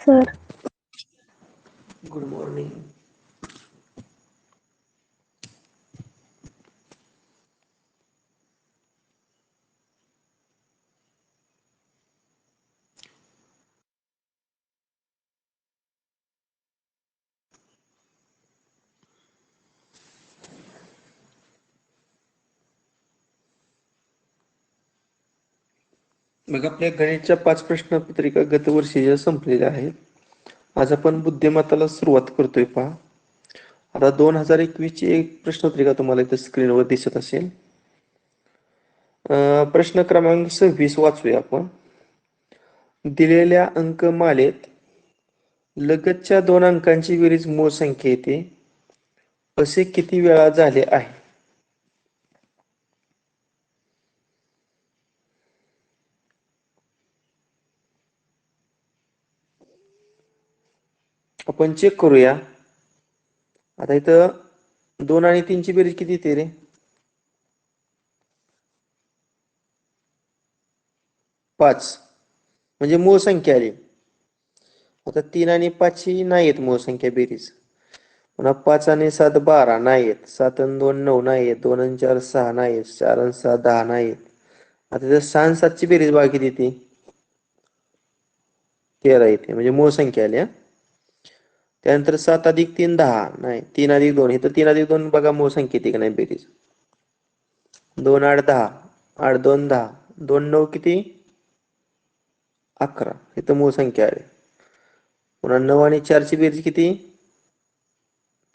Sir. Good morning. मग आपल्या गणितच्या 5 प्रश्नपत्रिका गतवर्षीच्या संपलेल्या आहेत. आज आपण बुद्धिमत्ताला सुरुवात करतोय पहा. आता 2021 ची एक प्रश्नपत्रिका तुम्हाला इथे स्क्रीनवर दिसत असेल. प्रश्न क्रमांक 26 वाचूया आपण. दिलेल्या अंकमालेत लगतच्या 2 अंकांची बेरीज मूळ संख्या येते असे किती वेळा झाले आहे? आपण चेक करूया. आता इथं 2 आणि 3 ची बेरीज किती येते रे? 5 म्हणजे मूळ संख्या आली. आता 3 आणि 5 ची नाही येत मूळ संख्या बेरीज. पुन्हा 5 आणि 7 12 नाही येत. 7 आणि 2 9 नाही येत. 2 आणि 4 6 नाही येत. 4 आणि 6 10 नाही येत. आता जर 6 आणि 7 ची बेरीज बघा किती येते? 13 येते म्हणजे मूळ संख्या आली. त्यानंतर 7 अधिक 3 10 नाही. 3 अधिक 2 इथं 3 अधिक 2 बघा मूळ संख्या येते का नाही बेरीज. 2 8 10 8 2 10 2 9 किती? 11 इथं मूळ संख्या आहे. पुन्हा 9 आणि 4 ची बेरीज किती?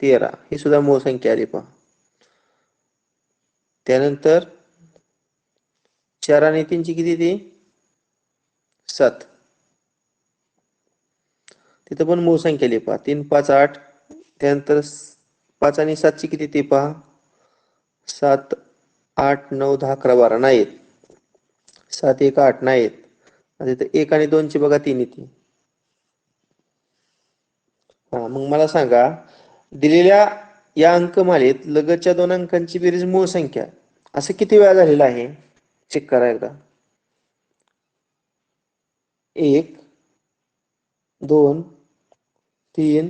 13 ही सुद्धा मूळ संख्या आली पहा. त्यानंतर 4 आणि 3 ची किती ती? 7 तिथं पण मूळ संख्या आली पहा. 3 5 8 त्यानंतर 5 आणि 7 ची किती ती पहा. 7 8 9 10 11 12 नाही येत. 7 1 8 नाही येत. आता इथं 1 आणि 2 ची बघा 3 येते. मग मला सांगा दिलेल्या या अंकमालेत लगतच्या 2 अंकांची बेरीज मूळ संख्या असं किती वेळा झालेलं आहे? चेक करा एकदा. 1 2 3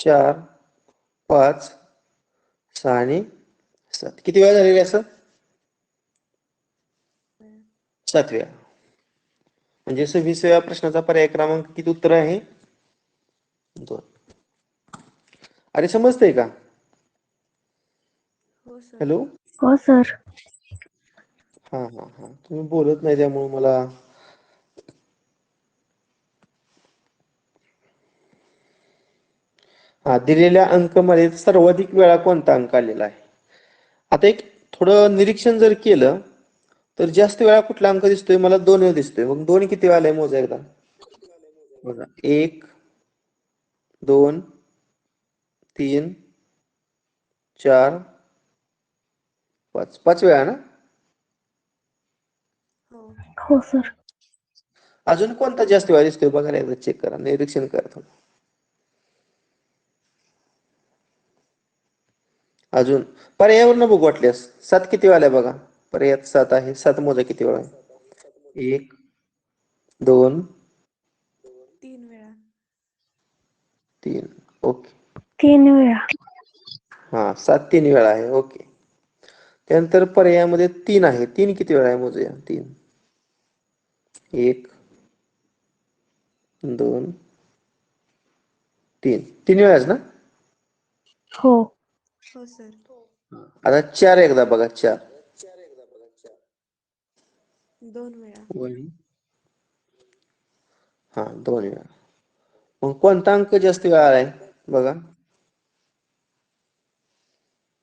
4 5 6 आणि 7 किती वेळा झालेलं असं? 7 वेळा. म्हणजे 26व्या प्रश्नाचा पर्याय क्रमांक किती उत्तर आहे? 2. अरे समजतंय का? हो सर. हॅलो. हो सर. तुम्ही बोलत नाही त्यामुळे मला दिलेल्या अंकमालेत सर्वाधिक वेळा कोणता अंक आलेला आहे? आता एक थोडं निरीक्षण जर केलं तर जास्त वेळा कुठला अंक दिसतोय? मला 2 वेळा दिसतोय. मग 2 किती वेळा आलाय मोजा एकदा. बघा 1 2 3 4 5 5 वेळा ना? हो. हो सर. अजून कोणता जास्त वेळा दिसतोय बघा ना एकदा चेक करा. निरीक्षण करा थोडं. अजून पर्यायावरनं बघू वाटल्यास 7 किती वेळा आलाय बघा. पर्यायात 7 आहे. 7 मोजा किती वेळा? 1 2 3 वेळा. 3 ओके. 3 वेळा. 7 3 वेळा आहे. ओके. त्यानंतर पर्यायामध्ये 3 आहे. 3 किती वेळा आहे मोजूया. 3 1 2 3 3 वेळाच ना? हो. हो सर. आता 4 एकदा बघा 4 2 वेळा. 2 वेळा. मग कोणता अंक जास्त वेळा आलाय बघा.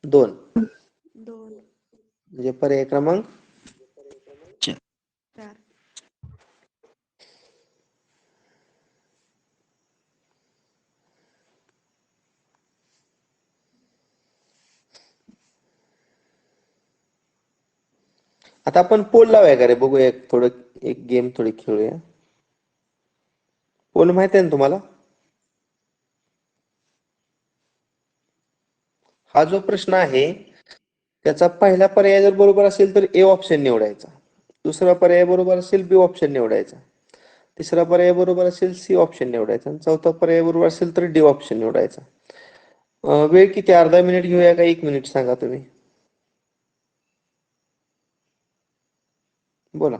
2 2 म्हणजे पर्याय क्रमांक 4. आता आपण पोल लावूया का रे? बघूया एक गेम थोडी खेळूया. पोल माहित आहे ना तुम्हाला? हा जो प्रश्न आहे त्याचा पहिला पर्याय जर बरोबर असेल तर ए ऑप्शन निवडायचा. दुसरा पर्याय बरोबर असेल बी ऑप्शन निवडायचा. तिसरा पर्याय बरोबर असेल सी ऑप्शन निवडायचा आणि चौथा पर्याय बरोबर असेल तर डी ऑप्शन निवडायचा. वेळ किती, अर्धा मिनिट घेऊया का 1 मिनिट सांगा तुम्ही? बोला.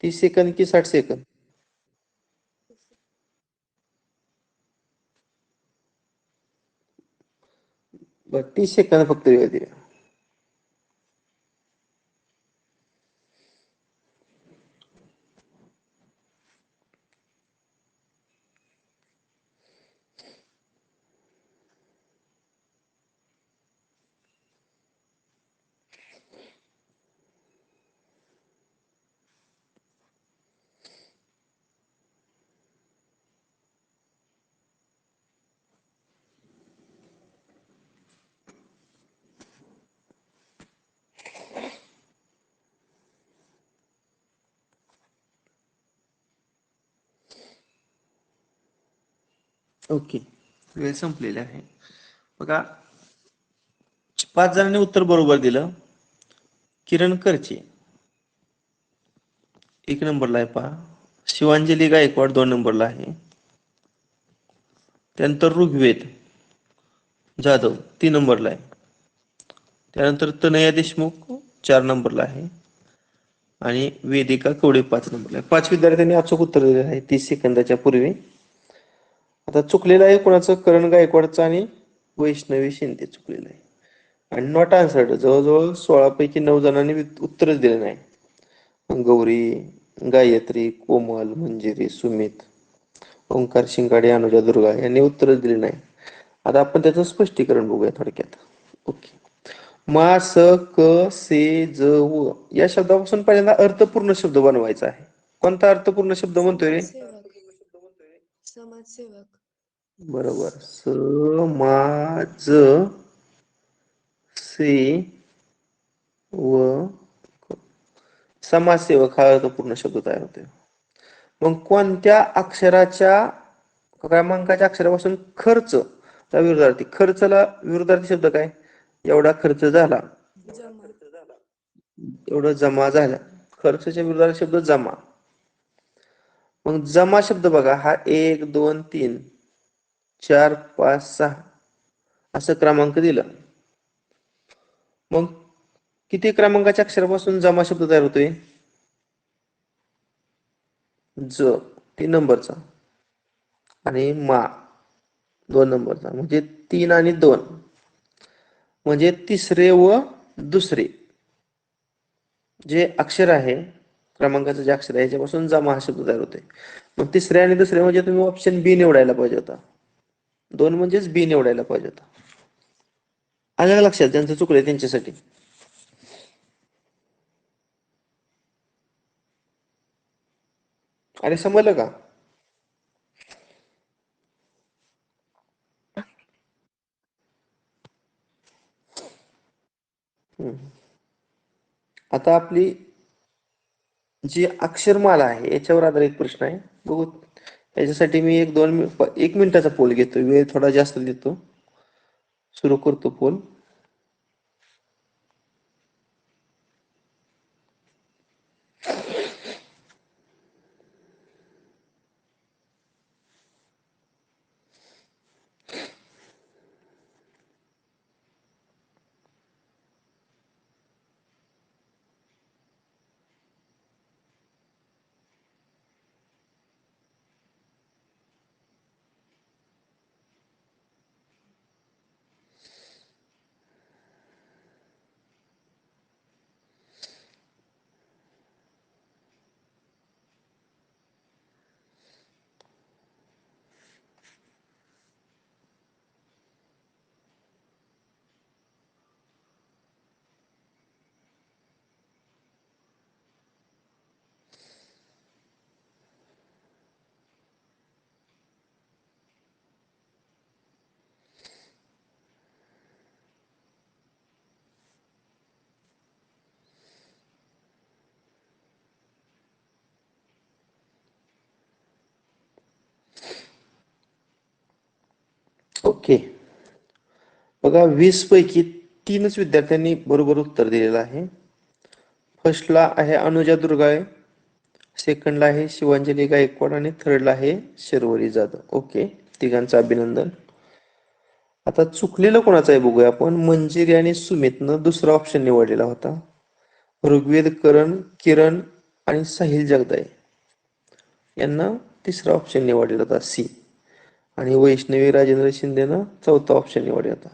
30 सेकंद की 60 सेकंद? बरं, 30 सेकंद फक्त वेळ द्या. ओके, वेळ संपलेली आहे. बघा, 5 जणांनी उत्तर बरोबर दिलं. किरण करचे 1 नंबरला आहे पहा. शिवांजली गायकवाड 2 नंबरला आहे. त्यानंतर ऋग्वेद जाधव 3 नंबरला आहे. त्यानंतर तनया देशमुख 4 नंबरला आहे आणि वेदिका कवडे 5 नंबरला आहे. 5 विद्यार्थ्यांनी अचूक उत्तर दिले आहे 30 सेकंदाच्या पूर्वी. आता चुकलेलं आहे कोणाचं? करण गायकवाडचं आणि वैष्णवी शिंदे चुकलेलं आहे. आणि नॉट आन्सर्ड जवळजवळ 16 पैकी 9 जणांनी उत्तरच दिले नाही. गौरी, गायत्री, कोमल, मंजिरी, सुमित, ओंकार शिंगाडे, अनुजा दुर्गा यांनी उत्तरच दिले नाही. आता आपण त्याचं स्पष्टीकरण बघूया थोडक्यात. ओके. मा, स, क, से, ज, व या शब्दापासून पहिल्यांदा अर्थपूर्ण शब्द बनवायचा आहे. कोणता अर्थपूर्ण शब्द म्हणतोय रे? समाजसेवक. बरोबर. स, मा, ज, से, व, समाजसेवक हा अर्थपूर्ण शब्द तयार होतोय. मग कोणत्या अक्षराच्या क्रमांकाच्या अक्षरापासून खर्च ला विरुद्धार्थी? खर्चला विरुद्धार्थी शब्द काय? एवढा खर्च झाला, जमा. एवढं जमा झालं. खर्चाच्या विरुद्धार्थी शब्द जमा. मग जमा शब्द बघा, हा 1 2 3 4 5 6 असं क्रमांक दिलं. मग किती क्रमांकाच्या अक्षरापासून जमा शब्द तयार होतोय? ज 3 नंबरचा आणि मा 2 नंबरचा, म्हणजे 3 आणि 2 म्हणजे तिसरे व दुसरे जे अक्षर आहे, क्रमांकाचं जे अक्षर आहे याच्यापासून जमा हा शब्द तयार होतोय. मग तिसरे आणि दुसरे म्हणजे तुम्ही ऑप्शन बी निवडायला पाहिजे होता. 2 म्हणजेच बी निवडायला पाहिजे होता. आलं लक्षात? ज्यांचं चुकलंय त्यांच्यासाठी. अरे समजलं का? आता आपली जी अक्षरमाला आहे याच्यावर आधारित प्रश्न आहे. बघू, याच्यासाठी मी 1 मिनिटाचा पोल घेतो. वेळ थोडा जास्त देतो. सुरू करतो पोल. ओके. बघा, 20 पैकी 3च विद्यार्थ्यांनी बरोबर उत्तर दिलेलं आहे. फर्स्टला आहे अनुजा दुर्गाळे, सेकंडला आहे शिवांजली गायकवाड आणि थर्डला आहे शर्वरी जाधव. ओके, तिघांचं अभिनंदन. आता चुकलेलं कोणाचं आहे बघूया आपण. मंजिरी आणि सुमितनं दुसरा ऑप्शन निवडलेला होता. ऋग्वेद करण, किरण आणि साहिल जगदाय यांना तिसरा ऑप्शन निवडलेला होता सी. आणि वैष्णवी राजेंद्र शिंदेनं चौथा ऑप्शन निवडला होता.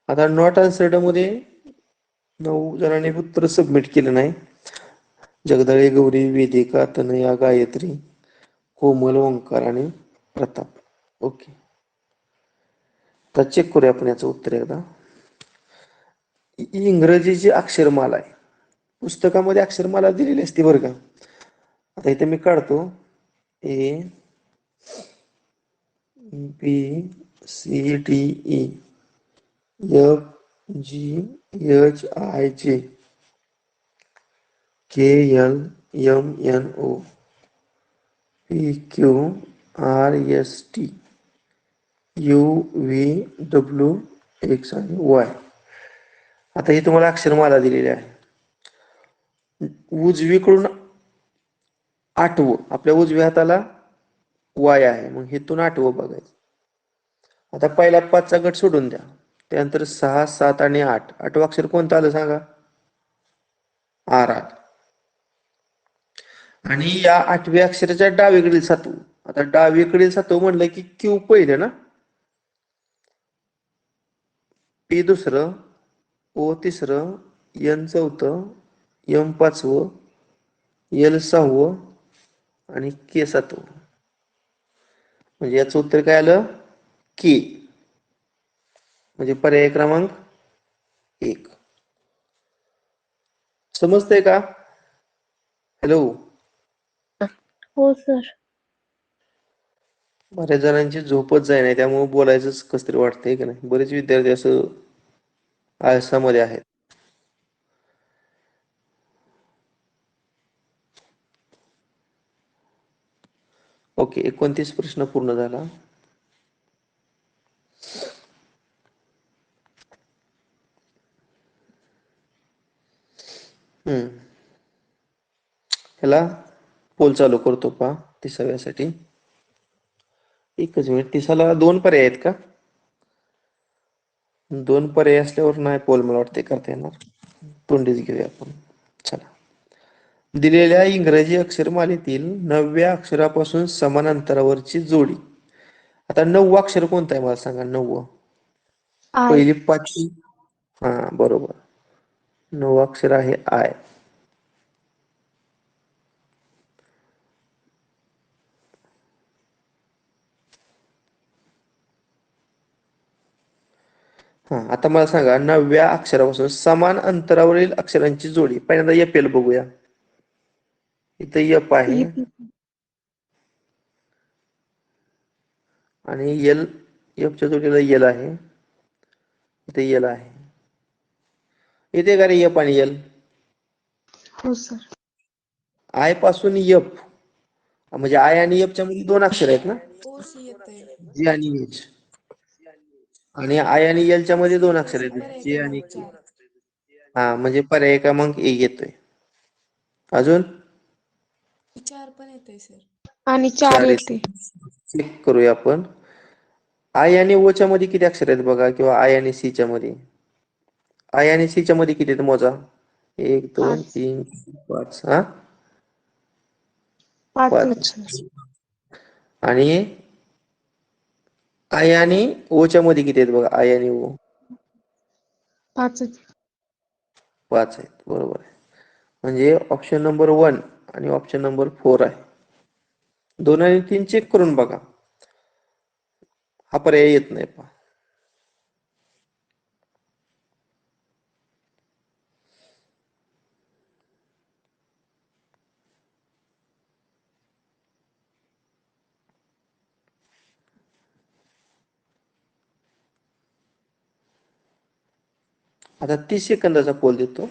आता नॉट आन्सर्ड मध्ये 9 जणांनी उत्तर सबमिट केलं नाही. जगदाळे, गौरी, वेदिका, तनया, गायत्री, कोमल, ओंकार आणि प्रताप. ओके, आता चेक करूया आपण याचं उत्तर एकदा. इंग्रजीची अक्षरमाला आहे. पुस्तकामध्ये अक्षरमाला दिलेली असते बरं का. आता इथे मी काढतो. A B C D E F G H I J K L M N O P Q R S T U V W X आणि वाय. आता ही तुम्हाला अक्षरमाला दिलेली आहे. उजवीकडून 8वं, आपल्या उजव्या हाताला वाय आहे, मग हिथून 8वं बघायचं. आता पहिला 5चा गट सोडून द्या. त्यानंतर 6, 7 आणि 8. 8वं अक्षर कोणतं आलं सांगा? आर आलं. आणि या 8व्या अक्षराच्या डावीकडील 7वं. आता डावीकडील 7वं म्हणलं की क्यू पहिलं ना, पी दुसरं, ओ तिसरं, एन चौथं, एम 5वं, एल 6वं आणि के 7वं. म्हणजे याचं उत्तर काय आलं? के. म्हणजे पर्याय क्रमांक 1. समजतंय का? हॅलो. हो सर. बऱ्याच जणांची झोपच जाय नाही, त्यामुळे बोलायचंच कसं तरी वाटतंय की नाही. बरेच विद्यार्थी असं आळसामध्ये आहेत. ओके, 29 प्रश्न पूर्ण झाला. ह्याला पोल चालू करतो पहा 30व्यासाठी. एकच मिनिट. 30ला 2 पर्याय आहेत का? 2 पर्याय असल्यावर नाही पोल मला वाटते करता येणार. तोंडीच घेऊया आपण. चला. दिलेल्या इंग्रजी अक्षरमालेतील 9व्या अक्षरापासून समान अंतरावरची जोडी. आता 9वं अक्षर कोणतं आहे मला सांगा. 9वं आय. पहिली 5. हा, बरोबर. 9वं अक्षर आहे आय. हा, आता मला सांगा 9व्या अक्षरापासून समान अंतरावरील अक्षरांची जोडी. पहिल्यांदा एफ एल बघूया. इथं एफ आहे आणि एल, एफच्या जोडीला एल आहे. इथे एल आहे. इथे का रे एफ आणि एल? हो सर. आय पासून एफ, म्हणजे आय आणि एफच्या मध्ये 2 अक्षर आहेत ना, ओ सी येतंय. जी आणि एच. आणि आय आणि एल च्या मध्ये 2 येतंय अक्षर सर आहेत, पर्याय जे आणि क्रमांक के. 4. हा, म्हणजे पर्याय क्रमांक 1 येतोय. अजून 4 पण येतंय सर. आणि 4 4 येते. चेक करूया आपण. आय आणि ओ च्या मध्ये किती अक्षर आहेत बघा, किंवा आय आणि सी च्या मध्ये. आय आणि सी च्या मध्ये किती आहेत मोजा. 1 2 5. 3 5. हा, 5च 5. सर. आणि आय आणि ओ च्या मध्ये किती आहेत बघा. आय आणि ओ 5च. 5 आहेत. बरोबर आहे. म्हणजे ऑप्शन नंबर 1 आणि ऑप्शन नंबर 4 आहे. 2 आणि 3 चेक करून बघा. हा पर्याय येत नाही पहा. आता 30 सेकंदाचा पोल देतो.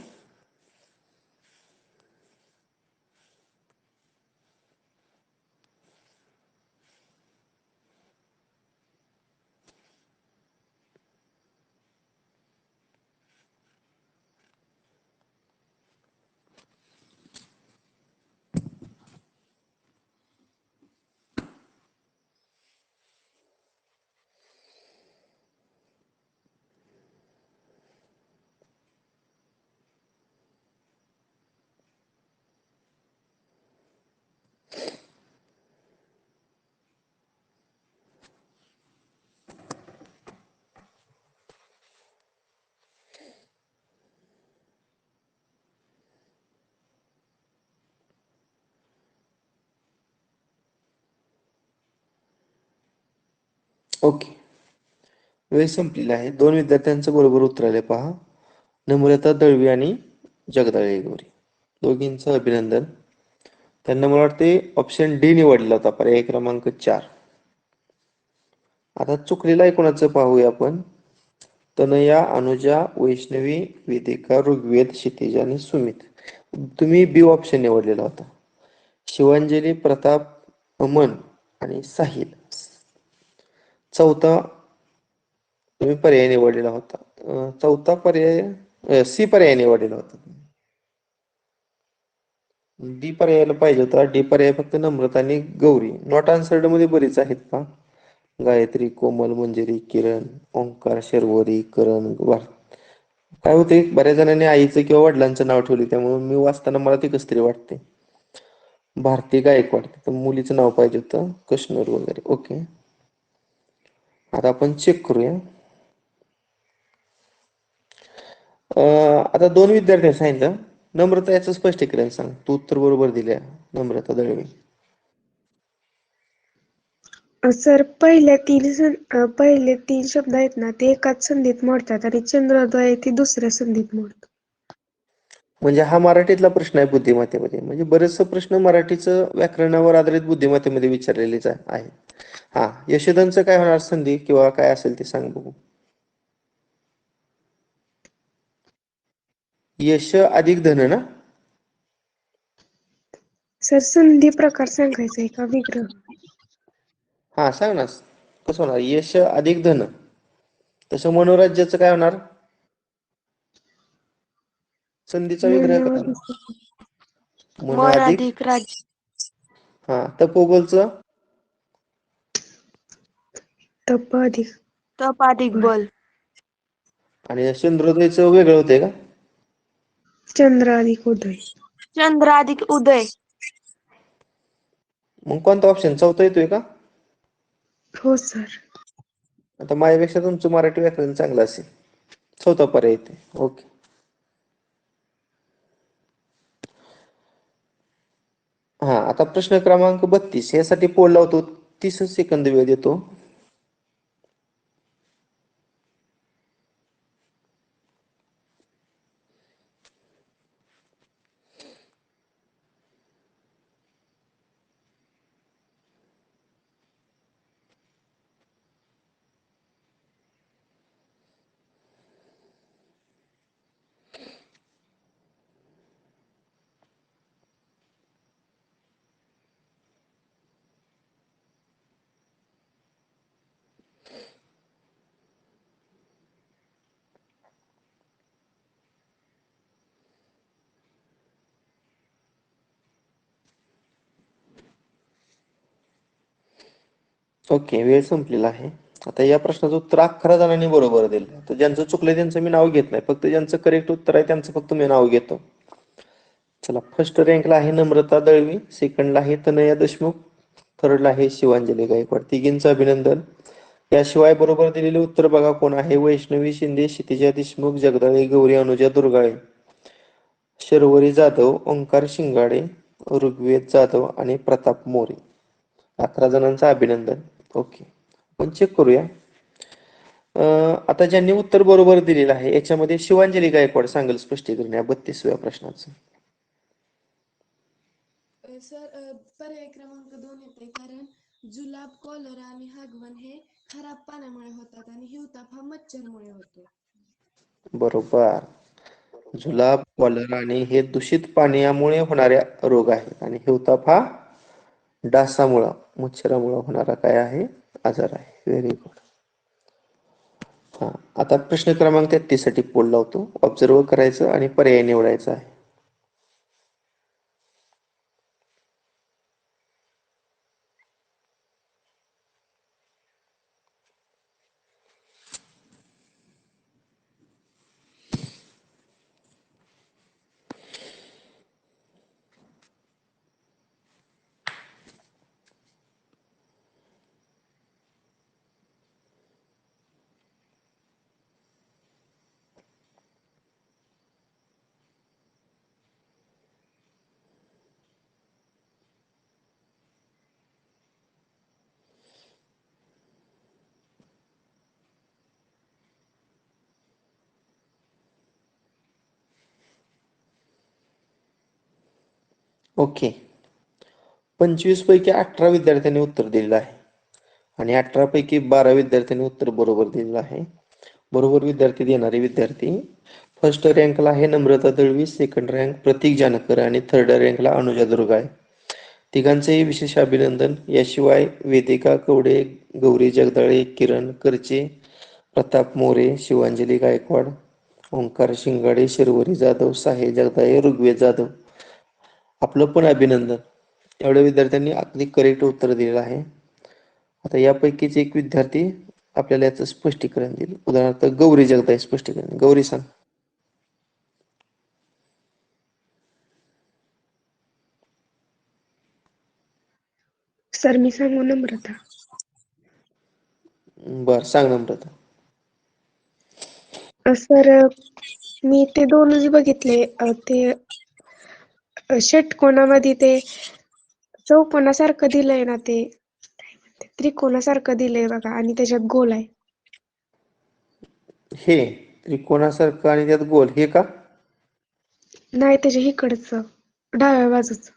ओके. वेळ संपलेला आहे. 2 विद्यार्थ्यांचं बरोबर उत्तर आले पहा. नम्रता दळवी आणि जगदाळे गौरी. दोघींचं अभिनंदन. त्यांना मला वाटते ऑप्शन डी निवडला होता, पर्याय क्रमांक 4. आता चुकलेला आहे कोणाचं पाहूया आपण. तनया, अनुजा, वैष्णवी, वेदिका, ऋग्वेद, क्षितिज आणि सुमित. तुम्ही बी ऑप्शन निवडलेला होता. शिवांजली, प्रताप, अमन आणि साहिल. चौथा तुम्ही पर्याय निवडलेला होता. चौथा पर्याय सी पर्याय निवडलेला होता. डी पर्यायला पाहिजे होता. डी पर्याय फक्त नम्रता आणि गौरी. नॉट आन्सर्ड मध्ये बरीच आहेत पहा. गायत्री, कोमल, मंजिरी, किरण, ओंकार, शर्वरी, करण, काय होते, बऱ्याच जणांनी आईचं किंवा वडिलांचं नाव ठेवले, त्यामुळे मी वाचताना मला ते कस तरी वाटते. भारती गायकवाड, तर मुलीचं नाव पाहिजे होतं कृष्णर वगैरे. ओके, आता आपण चेक करूया. आता 2 विद्यार्थी सांगितलं. नम्रता याचं स्पष्टीकरण सांग. तू उत्तर बरोबर दिल्या नम्रता दळवी. सर पहिले 3 शब्द आहेत ना ते एकाच संधीत मोडतात आणि चंद्रोदय ते दुसऱ्या संधीत मोडतात. म्हणजे हा मराठीतला प्रश्न आहे बुद्धिमत्तेमध्ये. म्हणजे बरेचसे प्रश्न मराठीचं व्याकरणावर आधारित बुद्धिमत्तेमध्ये विचारलेलेच आहे. हा, यशोदांचं काय होणार संधी किंवा काय असेल ते सांग बघू. यश अधिक धन ना. सर संधी प्रकार सांगायचा आहे का विग्रह? हा सांग ना, कसं होणार यश अधिक धन. तसं मनोराज्याचं काय होणार, संधीचा विग्रह काय होणार, मन मन अधिक. अधिक राज्य. हा, तपोबलचं तप अधिक तप अधिक बल. बल. आणि चंद्रोदयचं वेगळं होतंय का? चंद्र अधिक उदय. चंद्र अधिक उदय. मग कोणता ऑप्शन चौथा येतोय का? हो सर. आता माझ्यापेक्षा तुमचं मराठी व्याकरण चांगलं असेल. चौथा पर्याय येते. ओके. हा, आता प्रश्न क्रमांक 32 यासाठी पोल लावतो. 30 सेकंद वेळ देतो. ओके, वेळ संपलेला आहे. आता या प्रश्नाचं उत्तर 11 जणांनी बरोबर दिलं. तर ज्यांचं चुकलंय त्यांचं मी नाव घेत नाही, फक्त ज्यांचं करेक्ट उत्तर आहे त्यांचं फक्त मी नाव घेतो. चला, फर्स्ट रँकला आहे नम्रता दळवी, सेकंडला आहे तनया देशमुख, थर्डला आहे शिवांजली गायकवाड. तिघींचं अभिनंदन. याशिवाय बरोबर दिलेले उत्तर बघा कोण आहे. वैष्णवी शिंदे, क्षितिजा देशमुख, जगदाळे गौरी, अनुजा दुर्गाळे, शर्वरी जाधव, ओंकार शिंगाडे, ऋग्वेद जाधव आणि प्रताप मोरे. 11 जणांचं अभिनंदन. ओके, आपण चेक करूया. आता ज्यांनी उत्तर बरोबर दिलेलं आहे याच्यामध्ये शिवांजली गायकवाड सांगेल स्पष्टीकरण या 32व्या प्रश्नाचं. सर पर्याय क्रमांक 2 येते, कारण जुलाब, कॉलरा आणि हगवण हे खराब पाण्यामुळे होतात आणि हिवताप हा मच्छरमुळे होतो. बरोबर. जुलाब, कॉलरा आणि हे दूषित पाण्यामुळे होणाऱ्या रोग आहेत आणि हिवताप हा डासामुळं, मच्छरामुळे होणारा काय आहे, आजार आहे. Very good. हा, आता प्रश्न क्रमांक 33 साठी पोल लावतो. ऑब्झर्व करायचं आणि पर्याय निवडायचा आहे. ओके. 25 पैकी 18 विद्यार्थ्यांनी उत्तर दिलेलं आहे आणि 18 पैकी 12 विद्यार्थ्यांनी उत्तर बरोबर दिलेलं आहे. बरोबर विद्यार्थी देणारे विद्यार्थी फर्स्ट रँकला आहे नम्रता दळवी, सेकंड रँक प्रतीक जानकर आणि थर्ड रँकला अनुजा दुर्गाळे. तिघांचेही विशेष अभिनंदन. याशिवाय वेदिका कवडे, गौरी जगदाळे, किरण करचे, प्रताप मोरे, शिवांजली गायकवाड, ओंकार शिंगाडे, शर्वरी जाधव, साहिल जगदाळे, ऋग्वेद जाधव, आपलं पण अभिनंदन. एवढ्या विद्यार्थ्यांनी अगदी करेक्ट उत्तर दिलेलं आहे. आता यापैकीच एक विद्यार्थी आपल्याला याचं स्पष्टीकरण देईल. उदाहरणार्थ गौरी जगदाळे स्पष्टीकरण. गौरी सांग. सर मी सांगू नम्रता. बर सांग नम्रता. सर मी ते दोनच बघितले. ते षटकोनामध्ये ते चौकोनासारखं दिलंय ना, ते त्रिकोणासारखं दिलंय बघा आणि त्याच्यात गोल आहे. हे त्रिकोणासारखं आणि त्यात गोल हे का? नाही, त्याच्या इकडचं डाव्या बाजूचं.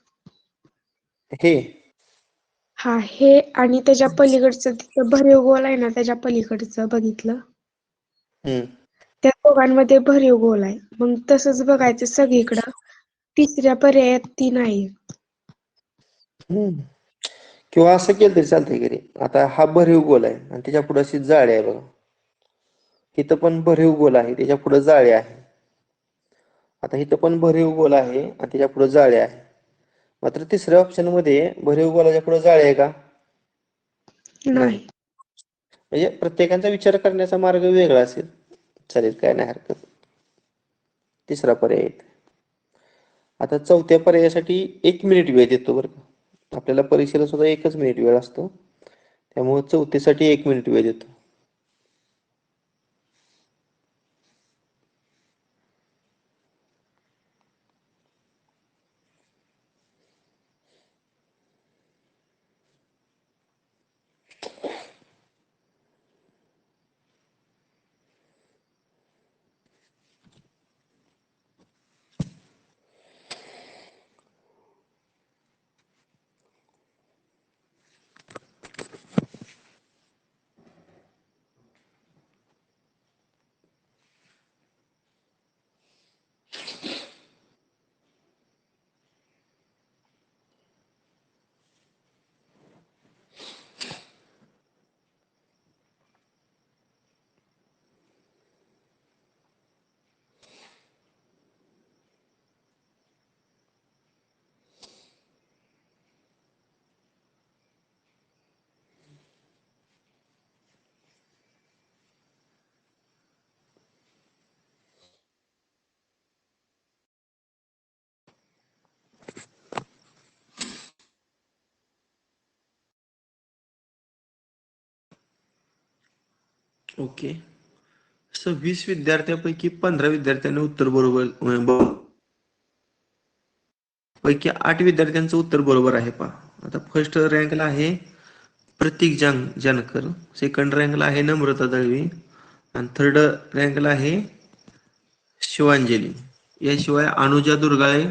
हे हा, हे आणि त्याच्या पलीकडचं तिथं भरीव गोल आहे ना, त्याच्या पलीकडचं बघितलं. हम्म त्या दोघांमध्ये भरीव गोल आहे. मग तसंच बघायचं सगळीकडं. तिसऱ्या पर्यायात ती नाही. हम्म किंवा असं केलं तरी चालतंय घरी. आता हा भरीव गोल आहे आणि त्याच्या पुढे अशी जाळी आहे बघा. इथं पण भरीव गोल आहे, त्याच्या पुढे जाळी आहे. आता इथं पण भरीव गोल आहे आणि त्याच्या पुढे जाळी आहे. मात्र तिसऱ्या ऑप्शन मध्ये भरीव गोलाच्या पुढे जाळी आहे का? नाही. नाही. म्हणजे प्रत्येकाचा विचार करण्याचा मार्ग वेगळा असेल. चालेल, काय नाही हरकत. तिसरा पर्याय येतो. आता चौथ्या पर्यायासाठी 1 मिनिट वेळ देतो बरं का. आपल्याला परीक्षेला सुद्धा 1च मिनिट वेळ असतो. त्यामुळे चौथीसाठी 1 मिनिट वेळ देतो. ओके. 26 विद्यार्थ्यांपैकी 15 विद्यार्थ्यांनी उत्तर बरोबर पैकी 8 विद्यार्थ्यांचं उत्तर बरोबर आहे पहा. आता फर्स्ट रँकला आहे प्रतीक जानकर, सेकंड रँकला आहे नम्रता दळवी आणि थर्ड रँकला आहे शिवांजली. याशिवाय अनुजा दुर्गाळे,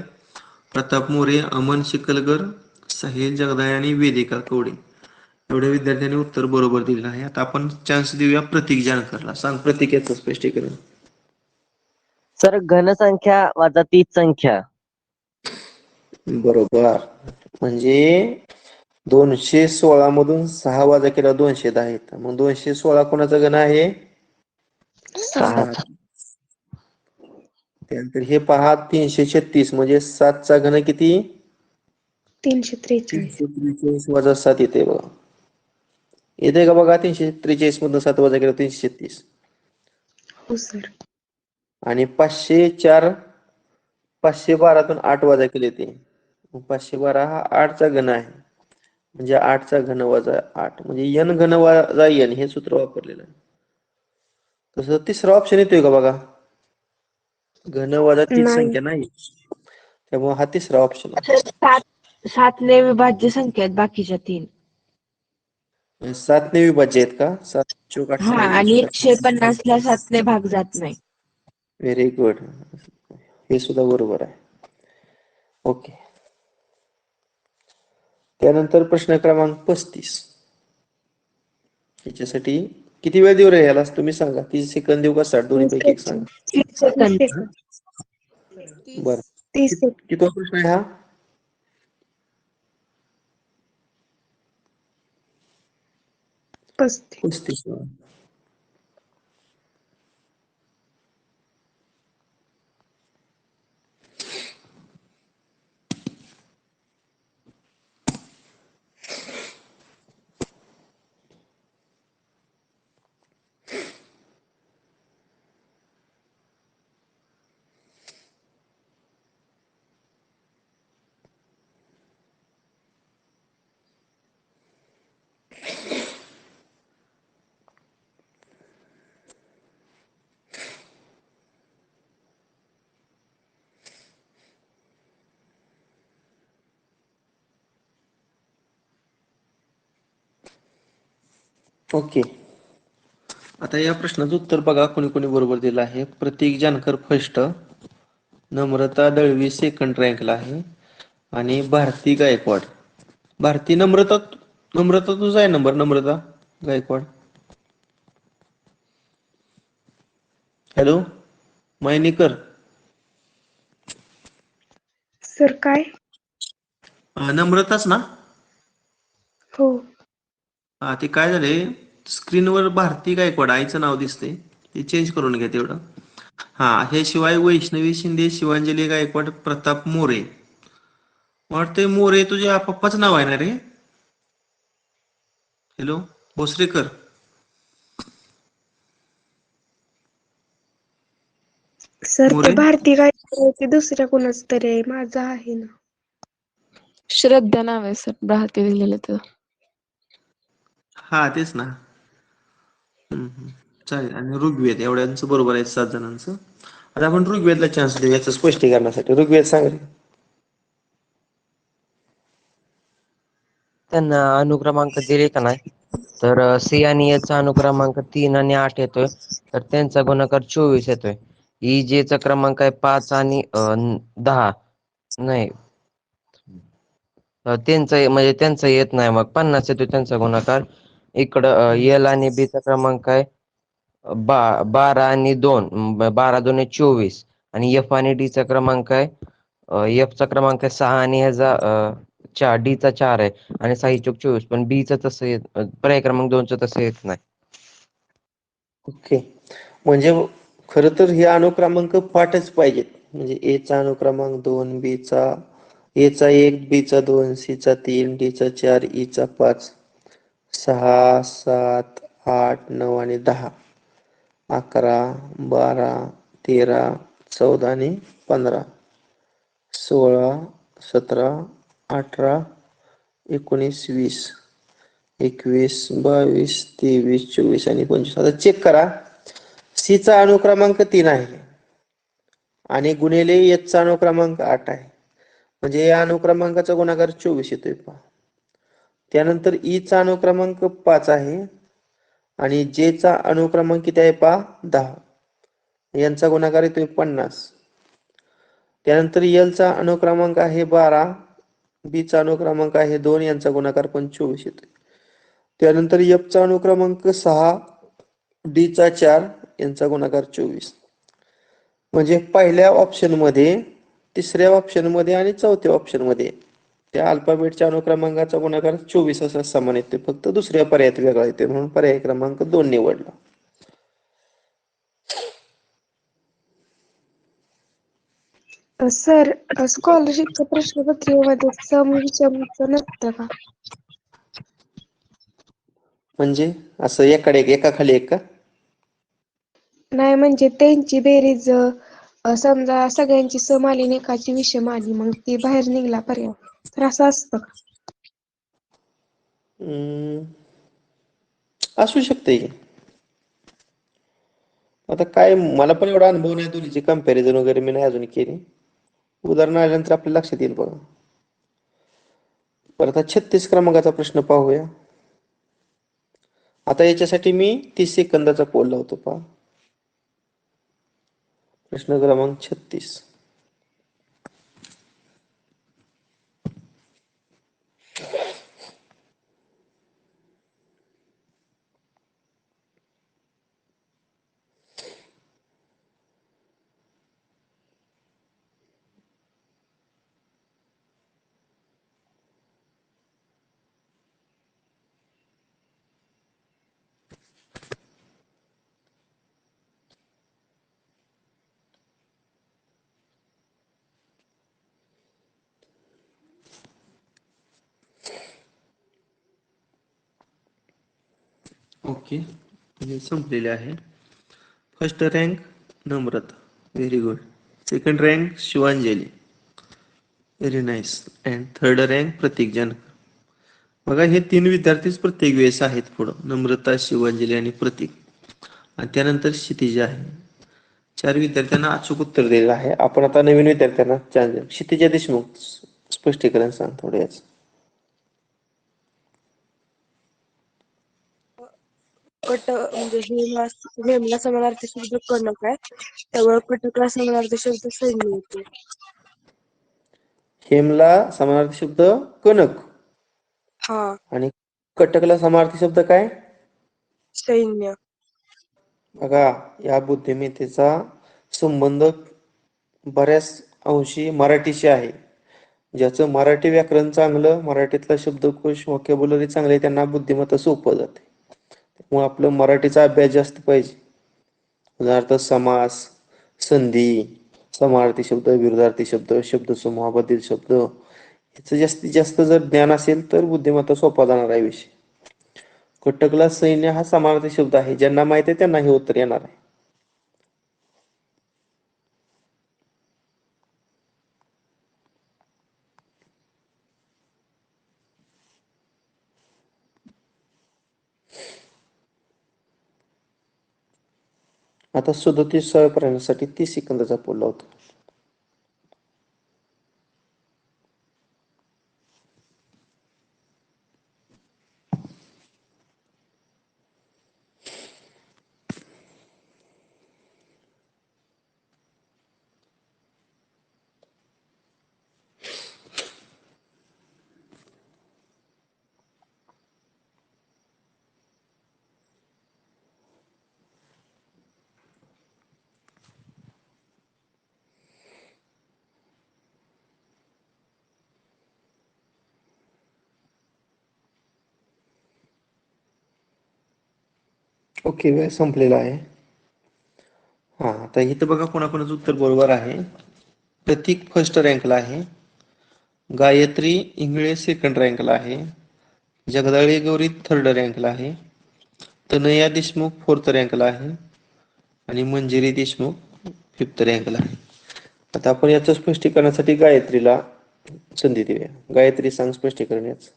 प्रताप मोरे, अमन शिकलकर, साहिल जगदाळे आणि वेदिका कवडे एवढ्या विद्यार्थ्यांनी उत्तर बरोबर दिलेलं आहे. आता आपण चान्स देऊया प्रतीक जानकरला. सांग प्रतीक याचं स्पष्टीकरण. सर घनसंख्या वजा तीच संख्या. बरोबर. म्हणजे 216 मधून 6 वजा केला 210 येतं. मग 216 कोणाचा घन आहे? 7. त्यानंतर हे पहा 336 म्हणजे 7 चा घन किती? 343. 343 वजा 7 येते बघा. येते का बघा? 343 मधून 7 वजा केलं 336. हो सर. आणि 504 512 8 वजा केले ते 512 हा 8 चा घन आहे. म्हणजे 8 चा घन वजा 8 म्हणजे n घन वजा n हे सूत्र वापरलेलं आहे. तसं तिसरा ऑप्शन येतोय का बघा? घन वजा तीच नाही. संख्या नाही. त्यामुळे हा तिसरा ऑप्शन आहे. सातने विभाज्य संख्या आहेत बाकीच्या 3. 7 ने विभाज्य आहेत का? 7 चोक हा, 28. आणि 150 ला 7ने भाग जात नाही. Very good. हे सुद्धा बरोबर आहे. ओके. त्यानंतर प्रश्न क्रमांक 35. याच्यासाठी किती वेळ देऊ रे याला तुम्ही सांगा. 30 सेकंद देऊ का 60? दोन्ही पैकी एक सांगा. 30 30 सेकंद. सेकंद. बरं. 30 सेकंद. कितवा प्रश्न आहे हा? पस्तीस. 35. ओके. आता या प्रश्नाचं उत्तर बघा कोणी कोणी बरोबर दिलं आहे. प्रतीक जानकर फर्स्ट, नम्रता दळवी सेकंड रँकला आहे आणि भारती गायकवाड. भारती, नम्रता नम्रता तुझा आहे नंबर, नम्रता गायकवाड. हॅलो मायनीकर. सर काय? नम्रताच ना? हो. हा, ते काय झाले स्क्रीनवर भारती गायकवाड आईचं नाव दिसते, ते चेंज करून घ्या तेवढं. हा, हे शिवाय वैष्णवी शिंदे, शिवांजली गायकवाड, प्रताप मोरे. वाटते मोरे तुझ्या पप्पाचं नाव आहे ना रे? हॅलो भोसरेकर. सर ते मोरे. भारती काय ते दुसऱ्या कोणाच तरी आहे, माझं आहे ना. श्रद्धा नाव आहे सर, भारती दिलेलं तर. हा तेच ना. चालेल. आणि ऋग्वेद एवढ्यांचं बरोबर आहे 7 जणांचं. आता आपण ऋग्वेदला चान्स देऊ याचं स्पष्टीकरणासाठी. ऋग्वेद सांग रे. त्यांना अनुक्रमांक दिले का नाही, तर सी आणि एचा अनुक्रमांक 3 आणि 8 येतोय, तर त्यांचा गुणाकार 24 येतोय. EJ चा क्रमांक आहे 5 आणि 10. नाही, म्हणजे त्यांचा येत नाही, मग 50 येतोय त्यांचा गुणाकार. इकडं एल आणि बी चा क्रमांक आहे 12 आणि 2, 12 2 24. आणि एफ आणि डी चा क्रमांक आहे, एफ चा क्रमांक आहे 6 आणि ह्याचा 4, डी चा 4 आहे आणि 6 चौक 24. पण बी चं तसं येत, पर्याय क्रमांक 2 चं तसं येत नाही. ओके. म्हणजे खरं तर हे अनुक्रमांक पाठच पाहिजेत. म्हणजे ए चा अनुक्रमांक 2, बी चा ए चा 1, बी चा 2, सी चा 3, डी चा 4, ई चा 5, 6, 7, 8, 9 आणि 10, 11, 12, 13, 14 आणि 15, 16, 17, 18, 19, 20, 21, 22, 23, 24 आणि 25. आता चेक करा. सी चा अनुक्रमांक 3 आहे आणि गुणिले एच चा अनुक्रमांक 8 आहे. म्हणजे या अनुक्रमांकाचा गुणाकार 24 येतोय पहा. त्यानंतर ई चा अनुक्रमांक 5 आहे आणि जे चा अनुक्रमांक किती आहे पहा, 10. यांचा गुणाकार येतोय 50. त्यानंतर एल चा अनुक्रमांक आहे 12, बी चा अनुक्रमांक आहे 2, यांचा गुणाकार पण 24 येतोय. त्यानंतर एफ चा अनुक्रमांक 6, डी चा 4, यांचा गुणाकार 24. म्हणजे पहिल्या ऑप्शन मध्ये, तिसऱ्या ऑप्शन मध्ये आणि चौथ्या ऑप्शन मध्ये त्या अल्फाबेटच्या अनुक्रमांकाचा गुणाकार 24 असा समान येते, फक्त दुसऱ्या पर्यायात वेगळा येते, म्हणून पर्याय क्रमांक 2 निवडला. सर स्कॉलरशिपच्या प्रश्नपत्रिकेमध्ये सम विषमचं नसतं का? म्हणजे असं एकाकडे एक, एकाखाली एक का? नाही, म्हणजे त्यांची बेरीज समजा सगळ्यांची सम आली आणि एकाची विषम आली, मग ती बाहेर निघला पर्याय, तर असं असतं का? असू शकते. आता काय, मला पण एवढा अनुभव नाही दोन्हीची कंपॅरिझन वगैरे मी नाही अजून केली. उदाहरण आल्यानंतर आपल्या लक्षात येईल बघा. परत 36 क्रमांकाचा प्रश्न पाहूया. आता याच्यासाठी मी 30 सेकंदाचा पोल लावतो पहा. प्रश्न क्रमांक 36. ओके, हे संपलेले आहे. First rank Namrata, very good. Second rank Shivanjali, very nice. And third rank Pratik जन. बघा हे 3 विद्यार्थीच प्रत्येक वेळेस आहेत पुढं, नम्रता, शिवांजली आणि प्रतीक. आणि त्यानंतर क्षितिज आहे. 4 विद्यार्थ्यांना अचूक उत्तर दिलेलं आहे. आपण आता नवीन विद्यार्थ्यांना चान्स देऊ. क्षितिजा देशमुख, स्पष्टीकरण सांग थोडं याचं. म्हणजे हेमला समानार्थी शब्द कणक आहे, त्यामुळे कटकला समानार्थी शब्द सैन्य येतो. हेमला समानार्थी शब्द कनक हा, आणि कटकला समानार्थी शब्द काय? सैन्य. बघा या बुद्धिमत्तेचा संबंध बऱ्याच अंशी मराठीशी आहे. ज्याचं मराठी व्याकरण चांगलं, मराठीतला शब्दकोश व्होकॅब्युलरी चांगले, त्यांना बुद्धिमत्ता सोपं जाते. त्यामुळे आपलं मराठीचा अभ्यास जास्त पाहिजे. उदाहरणार्थ समास, संधी, समानार्थी शब्द, विरुद्धार्थी शब्द, शब्दसमूहाबद्दल शब्द, याचं जास्तीत जास्त जर ज्ञान असेल तर बुद्धिमत्ता सोपा जाणार आहे विषय. कटकला सैन्य हा समानार्थी शब्द आहे. ज्यांना माहिती आहे त्यांना हे उत्तर येणार आहे. आता 37व्या प्रश्नासाठी 30 सेकंदाचा पोल लावतो. ओके, वेळ संपलेला आहे. हा, आता इथं बघा कोणाकोणाचं उत्तर बरोबर आहे. प्रतीक फर्स्ट रँकला आहे, गायत्री इंगळे सेकंड रँकला आहे, जगदाळे गौरी थर्ड रँकला आहे, तनया देशमुख फोर्थ रँकला आहे आणि मंजिरी देशमुख फिफ्थ रँकला आहे. आता आपण याचं स्पष्टीकरणासाठी गायत्रीला संधी देऊया. गायत्री सांग स्पष्टीकरण याचं.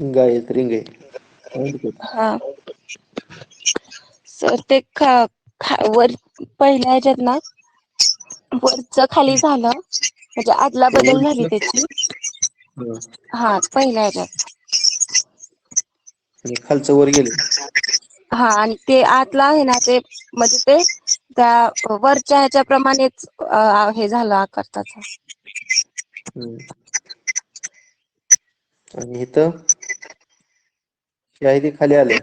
गायत्री गे. हा सर ते वर पहिल्या ह्याच्यात ना वरच खाली झालं, म्हणजे आदला बदल झाली त्याची. हा पहिल्या ह्याच्यात. आणि खालचं वर गेले. हा, आणि ते आतला आहे ना ते म्हणजे ते त्या वरच्या ह्याच्या प्रमाणेच हे झालं आकार त्याचा. आणि इथं शाहिदी खाली आलं.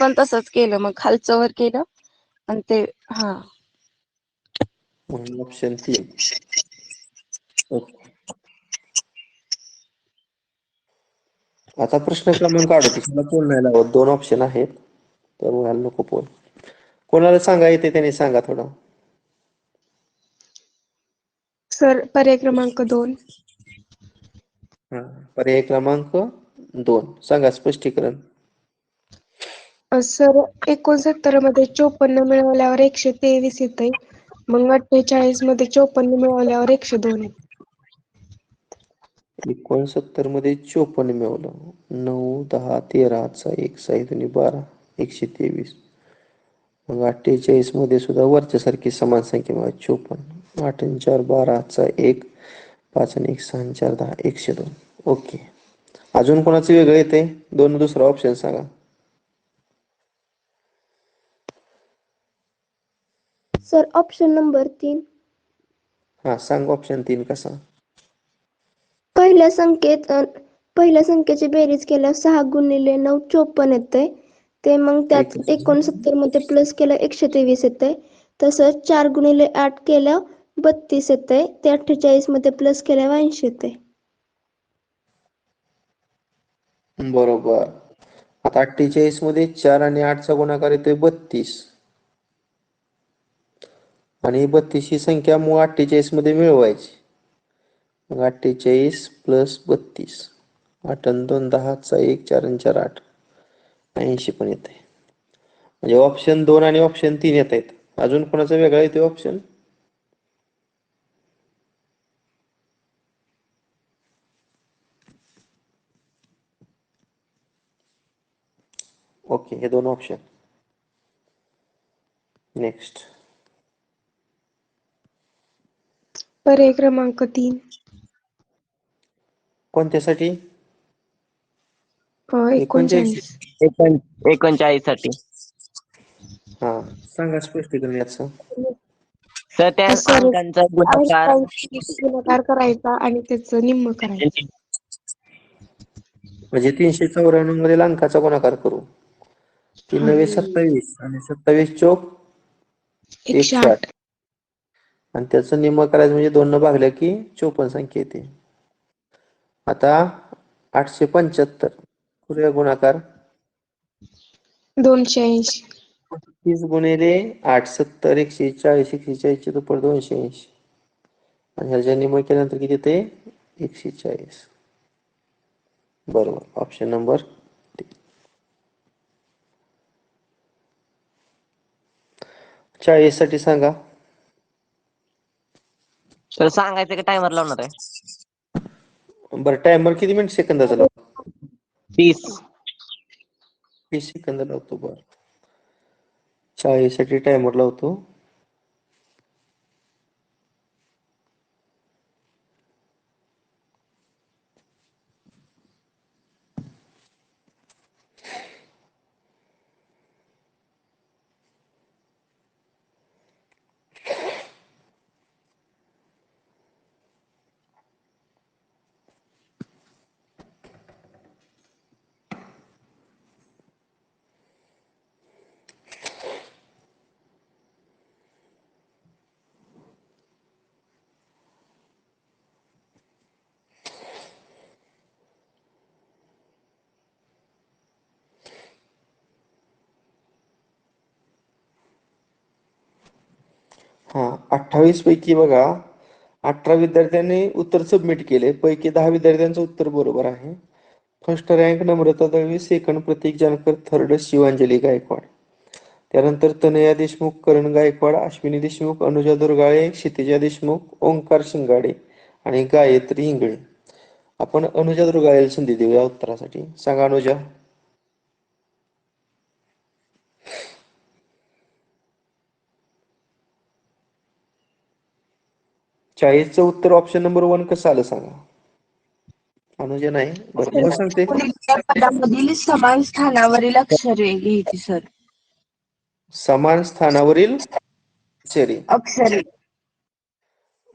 पण तसंच केलं, मग खालचं वर केलं आणि ते हा म्हणून ऑप्शन 3. आता प्रश्न क्रमांक 38 ला पोल नाही लावत, 2 ऑप्शन आहेत त्यामुळे व्हायला नको पोल. कोणाला सांगा येते त्याने सांगा थोडं. सर पर्याय क्रमांक 2. हा, पर्याय क्रमांक 2 सांगा स्पष्टीकरण. सर 69 मध्ये 54 मिळवल्यावर 123 येते, मग 48 मध्ये 54 मिळवल्यावर 102 येते. 69 मध्ये 54 मिळवलं, 9, 10, 13 चा 1, 6 दुनी 12, 123. मग 48 मध्ये सुद्धा वरच्या सारखी समान संख्या मिळाली 54, 8 आणि 4 12 चा 1, 5 आणि 1 6 आणि 4 10, 102. ओके, अजून कोणाचं वेगळं येते? दोन दुसरा ऑप्शन सांगा. Sir option number 3. हा सांग ऑप्शन 3 कसा. पहिल्या संख्येची बेरीज केल्यावर 6 गुणिले 9 54 येते. ते मग त्यात 69 मध्ये प्लस केलं 123 येते. तसंच 4 गुणिले 8 केलं 32 येते. ते 48 मध्ये प्लस केल्यावर 80 येते. बरोबर. आता 48 मध्ये 4 आणि 8 चा गुणाकार येतोय 32 आणि 32 ही संख्या मूळ 48 मध्ये मिळवायची. मग 48 प्लस 32. 8 आणि 2 10 चा 1 4 आणि 4 8. 80 पण येते. म्हणजे ऑप्शन 2 आणि ऑप्शन 3 येत आहेत. अजून कोणाचा वेगळा येतोय ऑप्शन? ओके, हे 2 ऑप्शन. नेक्स्ट. पर्याय क्रमांक 3. कोणत्यासाठी? 39. 39. 39 साठी. हा, सांगा स्पष्टीकरण याचं. तर त्या सर अंकांचा गुणाकार 88 गुणाकार करायचा आणि त्याचं निम्म करायचं. म्हणजे 394 मध्ये अंकाचा गुणाकार करू. 3 हा. नवे 27 आणि 27 चौक 108. 108. आणि त्याचं निम्म करायचं म्हणजे 2 न भागल्या की 54 संख्या येते. आता 875 करूया गुणाकार. 280. 30 गुणिले 8 70 140 140 चे दुप्पट 280. आणि ह्याच्या निम्म केल्यानंतर किती येते? 140. बरोबर, ऑप्शन नंबर 40 साठी सांगा. तर सांगायचं का टायमर लावणार आहे? बरं, टायमर किती मिनिट सेकंदाचा लावतो? 30. 20 सेकंद लावतो. बरं, 40 साठी टायमर लावतो. हा, 28 पैकी बघा 18 विद्यार्थ्यांनी उत्तर सबमिट केले. पैकी 10 विद्यार्थ्यांचं उत्तर बरोबर आहे. फर्स्ट रँक नम्रता दळवी, सेकंड प्रतीक जानकर, थर्ड शिवांजली गायकवाड. त्यानंतर तनया देशमुख, करण गायकवाड, अश्विनी देशमुख, अनुजा दुर्गाळे, क्षितिजा देशमुख, ओंकार शिंगाडे आणि गायत्री इंगळे. आपण अनुजा दुर्गाळेला संधी देऊया उत्तरासाठी. सांगा अनुजा. चाळीसचं उत्तर ऑप्शन नंबर 1 कसं आलं सांगा. अनुजा नाही, बरं मग सांगते. त्या पदामधील समान स्थानावरील अक्षरे घ्यायची सर. समान स्थानावरील अक्षरे अक्षरे.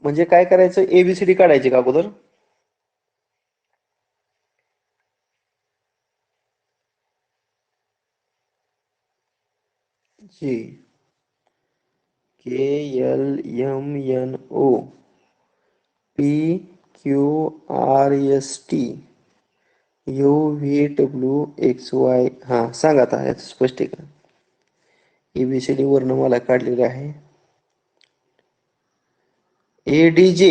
म्हणजे काय करायचं? एबीसीडी काढायची का अगोदर? जी KLMNO PQRST UVWXY. हा, सांगा आता याचं स्पष्टीकरण. एबीसीडी वर्णमाला काढलेली आहे. ADJ,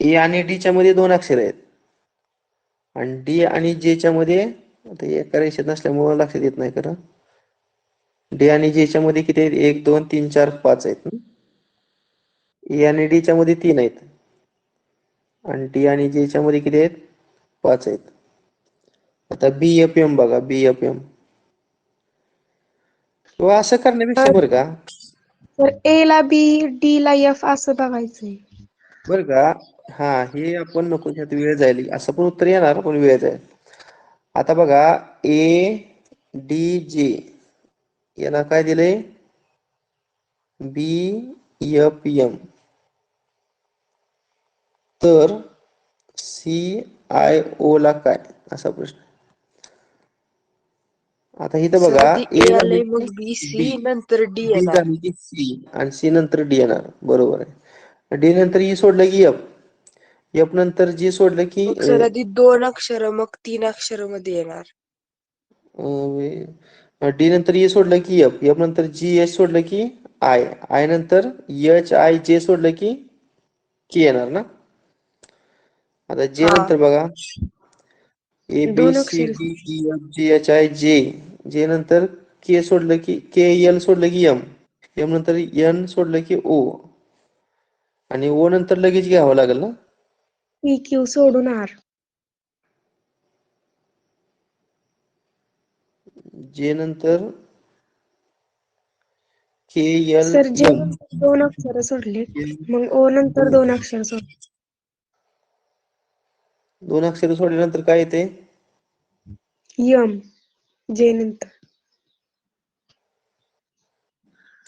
ए आणि डी च्या मध्ये 2 अक्षर आहेत आणि डी आणि जे च्या मध्ये, आता एका रेषेत नसल्यामुळे लक्षात येत नाही खरं. डी आणि जे च्या मध्ये किती आहेत? 1 2 3 4 5 आहेत. ए आणि डी च्या मध्ये 3 आहेत आणि डी आणि जे च्या मध्ये किती आहेत? 5 आहेत. आता BFM बघा, BFM किंवा असं करण्यापेक्षा बरं का, तर ए ला बी, डी ला एफ असं बघायचंय. बरं का, हा, हे आपण नको, त्यात वेळ जाईल. असं पण उत्तर येणार पण वेळ जाईल. आता बघा, ADJ याला काय दिलंय? BFM. तर CIO ला काय, असा प्रश्न. आता इथं सर बघा, आधी ए ए झाली आलंय, की मग बी डी, सी नंतर डी डी येणार. झाली की सी आणि सी नंतर डी येणार. बरोबर आहे. डी नंतर ई सोडलं की एफ, एफ नंतर जी सोडलं की मग सर आधी 2 अक्षर मग 3 अक्षर मध्ये येणार. डी नंतर ई सोडलं की एफ, एफ नंतर जी एच सोडलं की आय, आय नंतर एच आय जे सोडलं की की येणार ना. आता जे हा नंतर बघा ए बी दोन सी अक्षर D E F G H I J. J नंतर के सोडलं की के एल सोडलं की एम. एम नंतर एन सोडलं की ओ. आणि ओ नंतर लगेच घ्यावं लागेल ना. पी क्यू सोडून आर. जे नंतर के एल सर जे एम. नंतर दोन अक्षर सोडले मग ओ नंतर दोन अक्षर सोडले. दोन अक्षर सोडल्यानंतर काय येते. यम जे नंतर.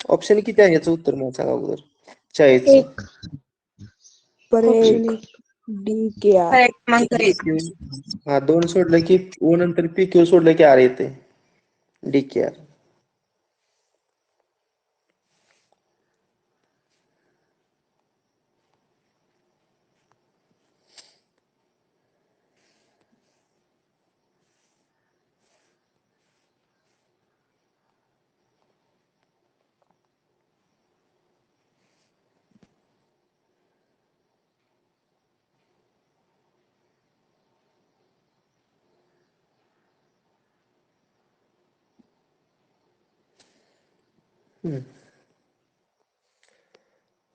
ऑप्शन किती आहे याचं उत्तर मला सांगा अगोदर. चाळीसचं. एक. पर्याय ऑप्शन एक एक. डी के आर. पर्याय क्रमांक एक. हा दोन सोडलं की ओ नंतर पी क्यू सोडलं की आर येते. डी के आर.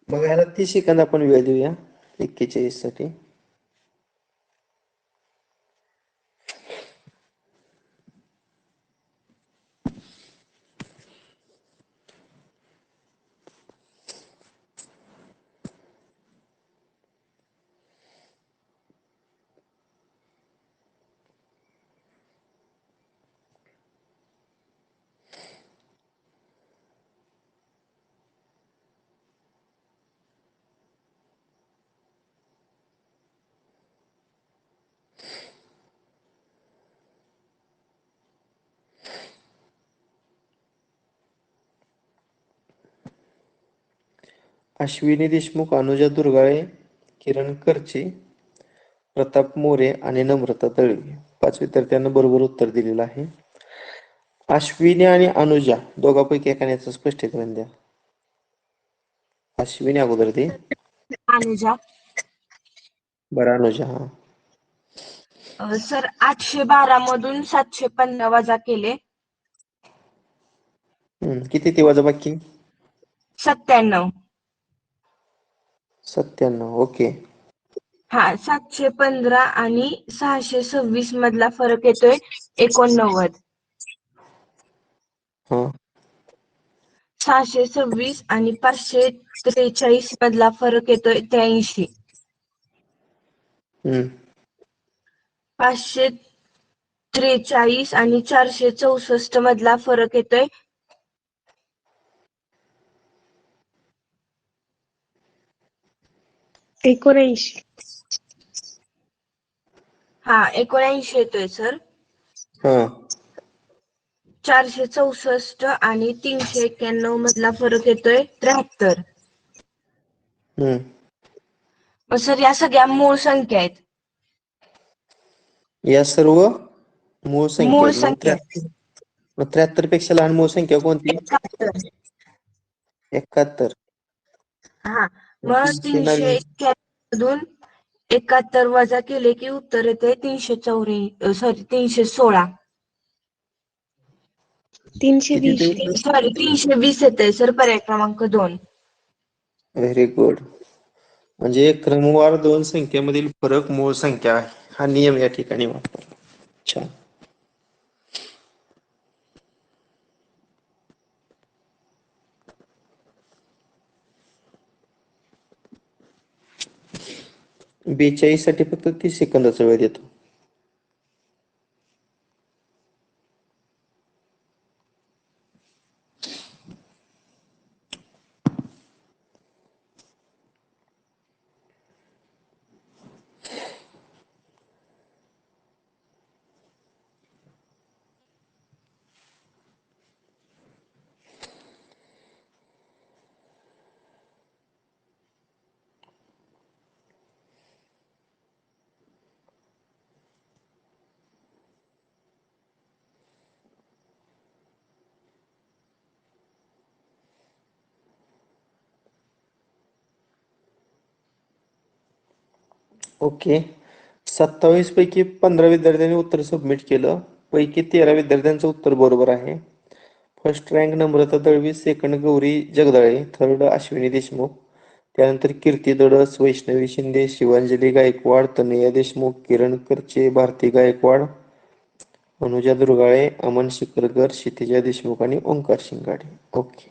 मग ह्याला 30 सेकंद आपण वेळ देऊया 41 साठी. अश्विनी देशमुख, अनुजा दुर्गाळे, किरण करची, प्रताप मोरे आणि नम्रता तळवी 5 विद्यार्थ्यांना बरोबर उत्तर दिलेलं आहे. अश्विनी आणि अनुजा दोघांपैकी एकाने याचं स्पष्टीकरण द्या. अश्विनी अगोदर दे. अनुजा. बरं अनुजा. हा. सर 812 मधून 715 वजा केले. किती ते वजाबाकी. 97. 97. ओके. हा 715 आणि 626 मधला फरक येतोय 89. हा. 626 आणि 543 मधला फरक येतोय 83. 543 आणि 464 मधला फरक येतोय 79. हा 79 येतोय सर. हा. 464 आणि 391 मधला फरक येतोय 73. मग सर या सगळ्या मूळ संख्या आहेत. या सर्व मूळ संख्या मूळ आहेत. संख्या मग 73 पेक्षा लहान मूळ संख्या कोणती. 71. हा मग 391. 391 मधून 71 वजा केले की उत्तर येते 316. किती ते 320. उत्तर. सॉरी 320 येते सर पर्याय क्रमांक 2. Very good. म्हणजे क्रमवार दोन संख्येमधील फरक मूळ संख्या आहे. हा नियम या ठिकाणी वापरला. छान. - 42 साठी फक्त 30 सेकंदाचा वेळ देतो. ओके. 27 पैकी 15 विद्यार्थ्यांनी उत्तर सबमिट केलं. पैकी 13 विद्यार्थ्यांचं उत्तर बरोबर आहे. फर्स्ट रँक नम्रता दळवी, सेकंड गौरी जगदाळे, थर्ड अश्विनी देशमुख, त्यानंतर कीर्ती दडस, वैष्णवी शिंदे, शिवांजली गायकवाड, तनया देशमुख, किरण करचे, भारती गायकवाड, अनुजा दुर्गाळे, अमन शिकरकर, क्षितिजा देशमुख आणि ओंकार शिंगाडे. ओके.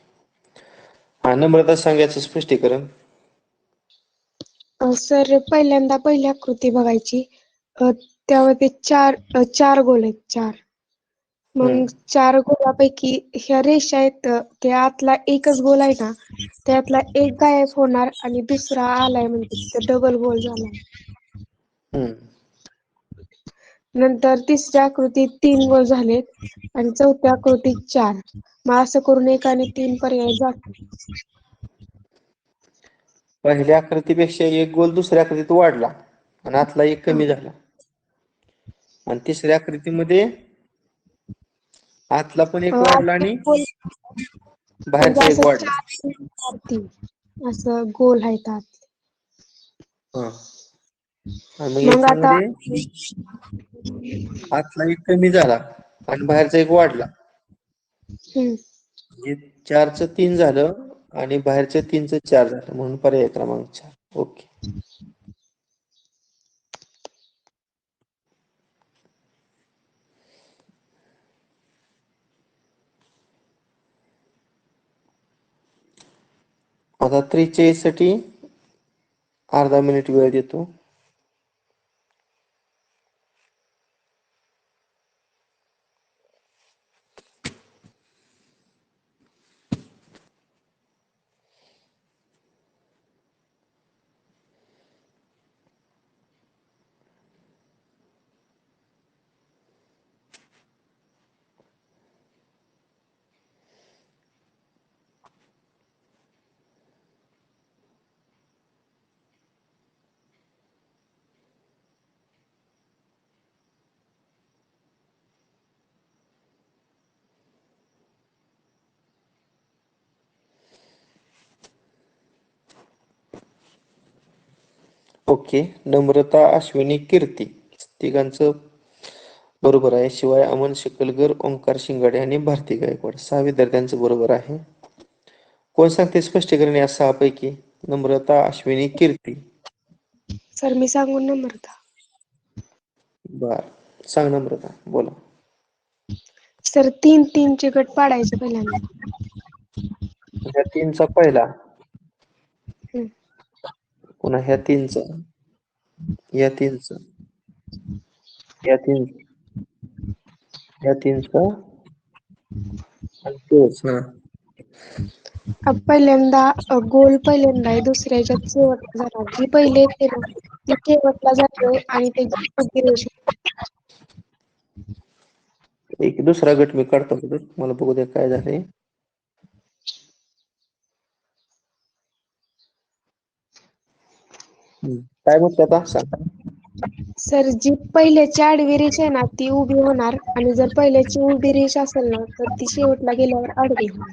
हा, नम्रता सांगायचं स्पष्टीकरण. सर पहिल्यांदा पहिली आकृती बघायची. त्यामध्ये चार गोल आहेत, 4. मग 4 गोलापैकी ह्या रेषा आहेत, त्या आतला एकच गोल आहे ना, त्यातला एक गायब होणार आणि दुसरा आलाय म्हणजे तिथं डबल गोल झालाय. हम्म. नंतर तिसऱ्या आकृतीत 3 गोल झालेत आणि चौथ्या आकृतीत 4. मग असं करून 1 आणि 3 पर्याय जातो. पहिल्या आकृतीपेक्षा एक गोल दुसऱ्या आकृतीत वाढला आणि आतला एक कमी झाला. आणि तिसऱ्या आकृतीमध्ये आतला पण एक वाढला आणि गोल म्हणजे बाहेरचा एक असं वाढला. 4, 3, 4, 3 असं गोल आहेत आत. हा. आणि मग मग आता याच्यामध्ये आतला एक कमी झाला आणि बाहेरचा एक वाढला. हम्म, म्हणजे 4चं 3 झालं आणि बाहेरच्या 3चं 4 झालं, म्हणून पर्याय क्रमांक 4. ओके. आता 43 साठी अर्धा मिनिट वेळ देतो. ओके. नम्रता, अश्विनी, कीर्ती तिघांचं बरोबर आहे. शिवाय अमन शिकलकर, ओंकार शिंगाडे आणि भारती गायकवाड 6 विद्यार्थ्यांचं बरोबर आहे. कोण सांगते स्पष्टीकरण या 6 पैकी? नम्रता, अश्विनी, कीर्ती. सर मी सांगून नम्रता. बर, सांग नम्रता, बोला. सर 3-3 चे गट पाडायचे पहिल्यांदा. ह्या 3चा पहिला, हम्म. पुन्हा ह्या 3चा, या 3चा, या 3चा, या 3चा आणि तोच. हा. पहिल्यांदा गोल पहिल्यांदा आहे, दुसऱ्या ह्याच्यात शेवटला जाणार. जी पहिले येते ना ती शेवटला जाते आणि त्याची पुढची रेषा. एक दुसरा गट मी काढतो, मला बघू द्या काय झालंय. काय म्हणते आता सांग. सर जी पहिल्याची आडवी रेष आहे ना ती उभी होणार आणि जर पहिल्याची उभी रेष असेल ना तर ती शेवटला गेल्यावर आडवी होणार.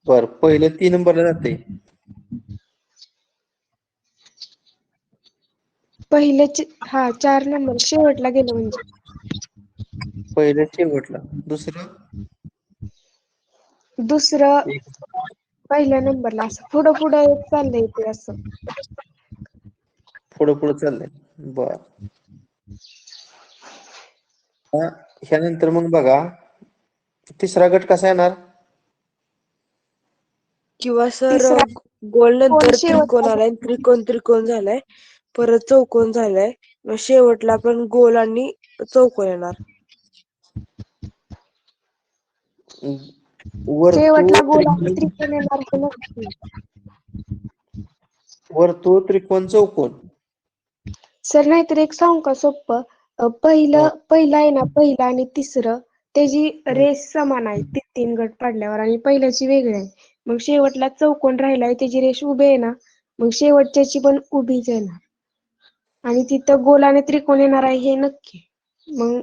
बर, पहिले 3 नंबरला जाते. पहिल्याची 4 नंबर शेवटला गेलं म्हणजे. पहिल्या शेवटला. दुसरं एक पहिल्या नंबरला असं पुढं पुढं येत चाललंय ते असं. पुढं पुढं चाललंय. बर. ह्यानंतर मग बघा तिसरा गट कसा येणार? किंवा सर तिसरा गोल कोण नंतर त्रिकोण शेवटला आलाय, त्रिकोण झालाय, परत चौकोन झालाय, मग शेवटला पण गोल आणि चौकोन येणार. शेवटला वर्तुळ, गोल आणि त्रिकोण, त्रिकोण येणार हे नक्की. वर्तुळ, त्रिकोण, चौकोन. सर नाहीतर एक सांगू का सोपं? पहिला आहे ना, पहिला आणि तिसरं त्याची रेस समान आहे 3 गट पाडल्यावर आणि पहिल्याची वेगळी आहे. मग शेवटला चौकोन राहिलाय त्याची रेष उभी आहे ना, मग शेवटच्याची पण उभीच येणार आणि तिथं गोल आणि त्रिकोण येणार आहे हे नक्की. मग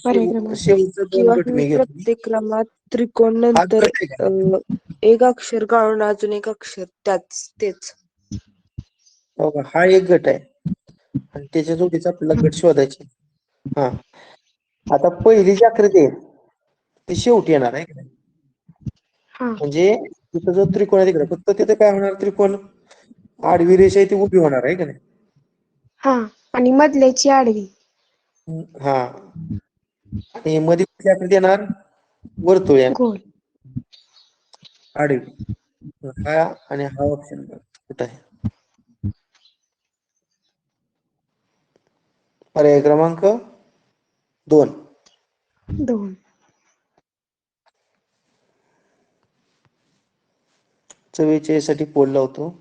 पर्याय क्रमांक शेवटचा 2 किंवा गट मी मी घेतो. प्रत्येक क्रमात त्रिकोण हा नंतर गट आहे का? एक अक्षर काढून अजून एक अक्षर तेच. बघा, हा एक गट आहे आणि त्याच्या जोडीचा आपल्याला गट शोधायचे. हा, आता पहिली जी आकृती आहे ती शेवटी येणार आहे का नाही? हा म्हणजे तिथं जो त्रिकोण आहे तिकडे फक्त तिथे काय होणार, त्रिकोण आडवी रेषा आहे ती उभी होणार आहे का नाही? हा आणि मधल्याची आडवी. हा, आणि मध्ये कुठली आकृती येणार? वर्तुळ येणार, गोल. आडवी. हा आणि हा ऑप्शन कुठं आहे? पर्याय क्रमांक 2. 2. 44 साठी पोल लावतो.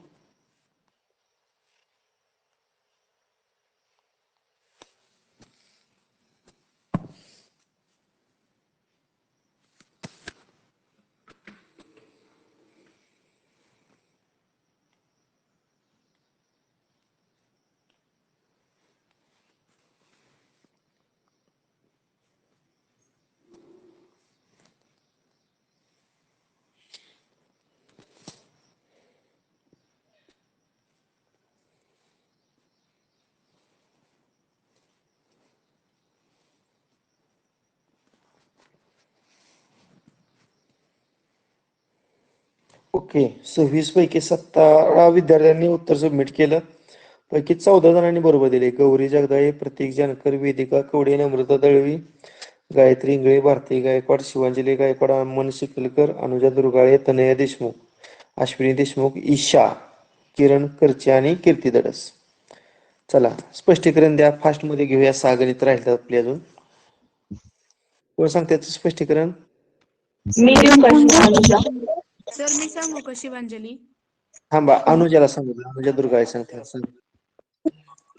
ओके, 26 पैकी 17 विद्यार्थ्यांनी उत्तर सबमिट केलं. पैकी 14 जणांनी बरोबर दिले. गौरी जगदाळे, प्रतीक जानकर, वेदिका कवडे, नम्रता दळवी, गायत्री इंगळे, भारती गायकवाड, शिवांजली गायकवाड, अमन शिकलकर, अनुजा दुर्गाळे, तनया देशमुख, अश्विनी देशमुख, ईशा, किरण करचे आणि कीर्ती दडस. चला स्पष्टीकरण द्या. फास्ट मध्ये घेऊया. 6 गणित राहिलं आपली अजून. कोण सांगते स्पष्टीकरण? मी देऊ का अनुजा? सर मी सांगू का शिवांजली? थांबा, अनुजाला सांगू द्या. अनुजा दुर्गाळे सांगते. सांग.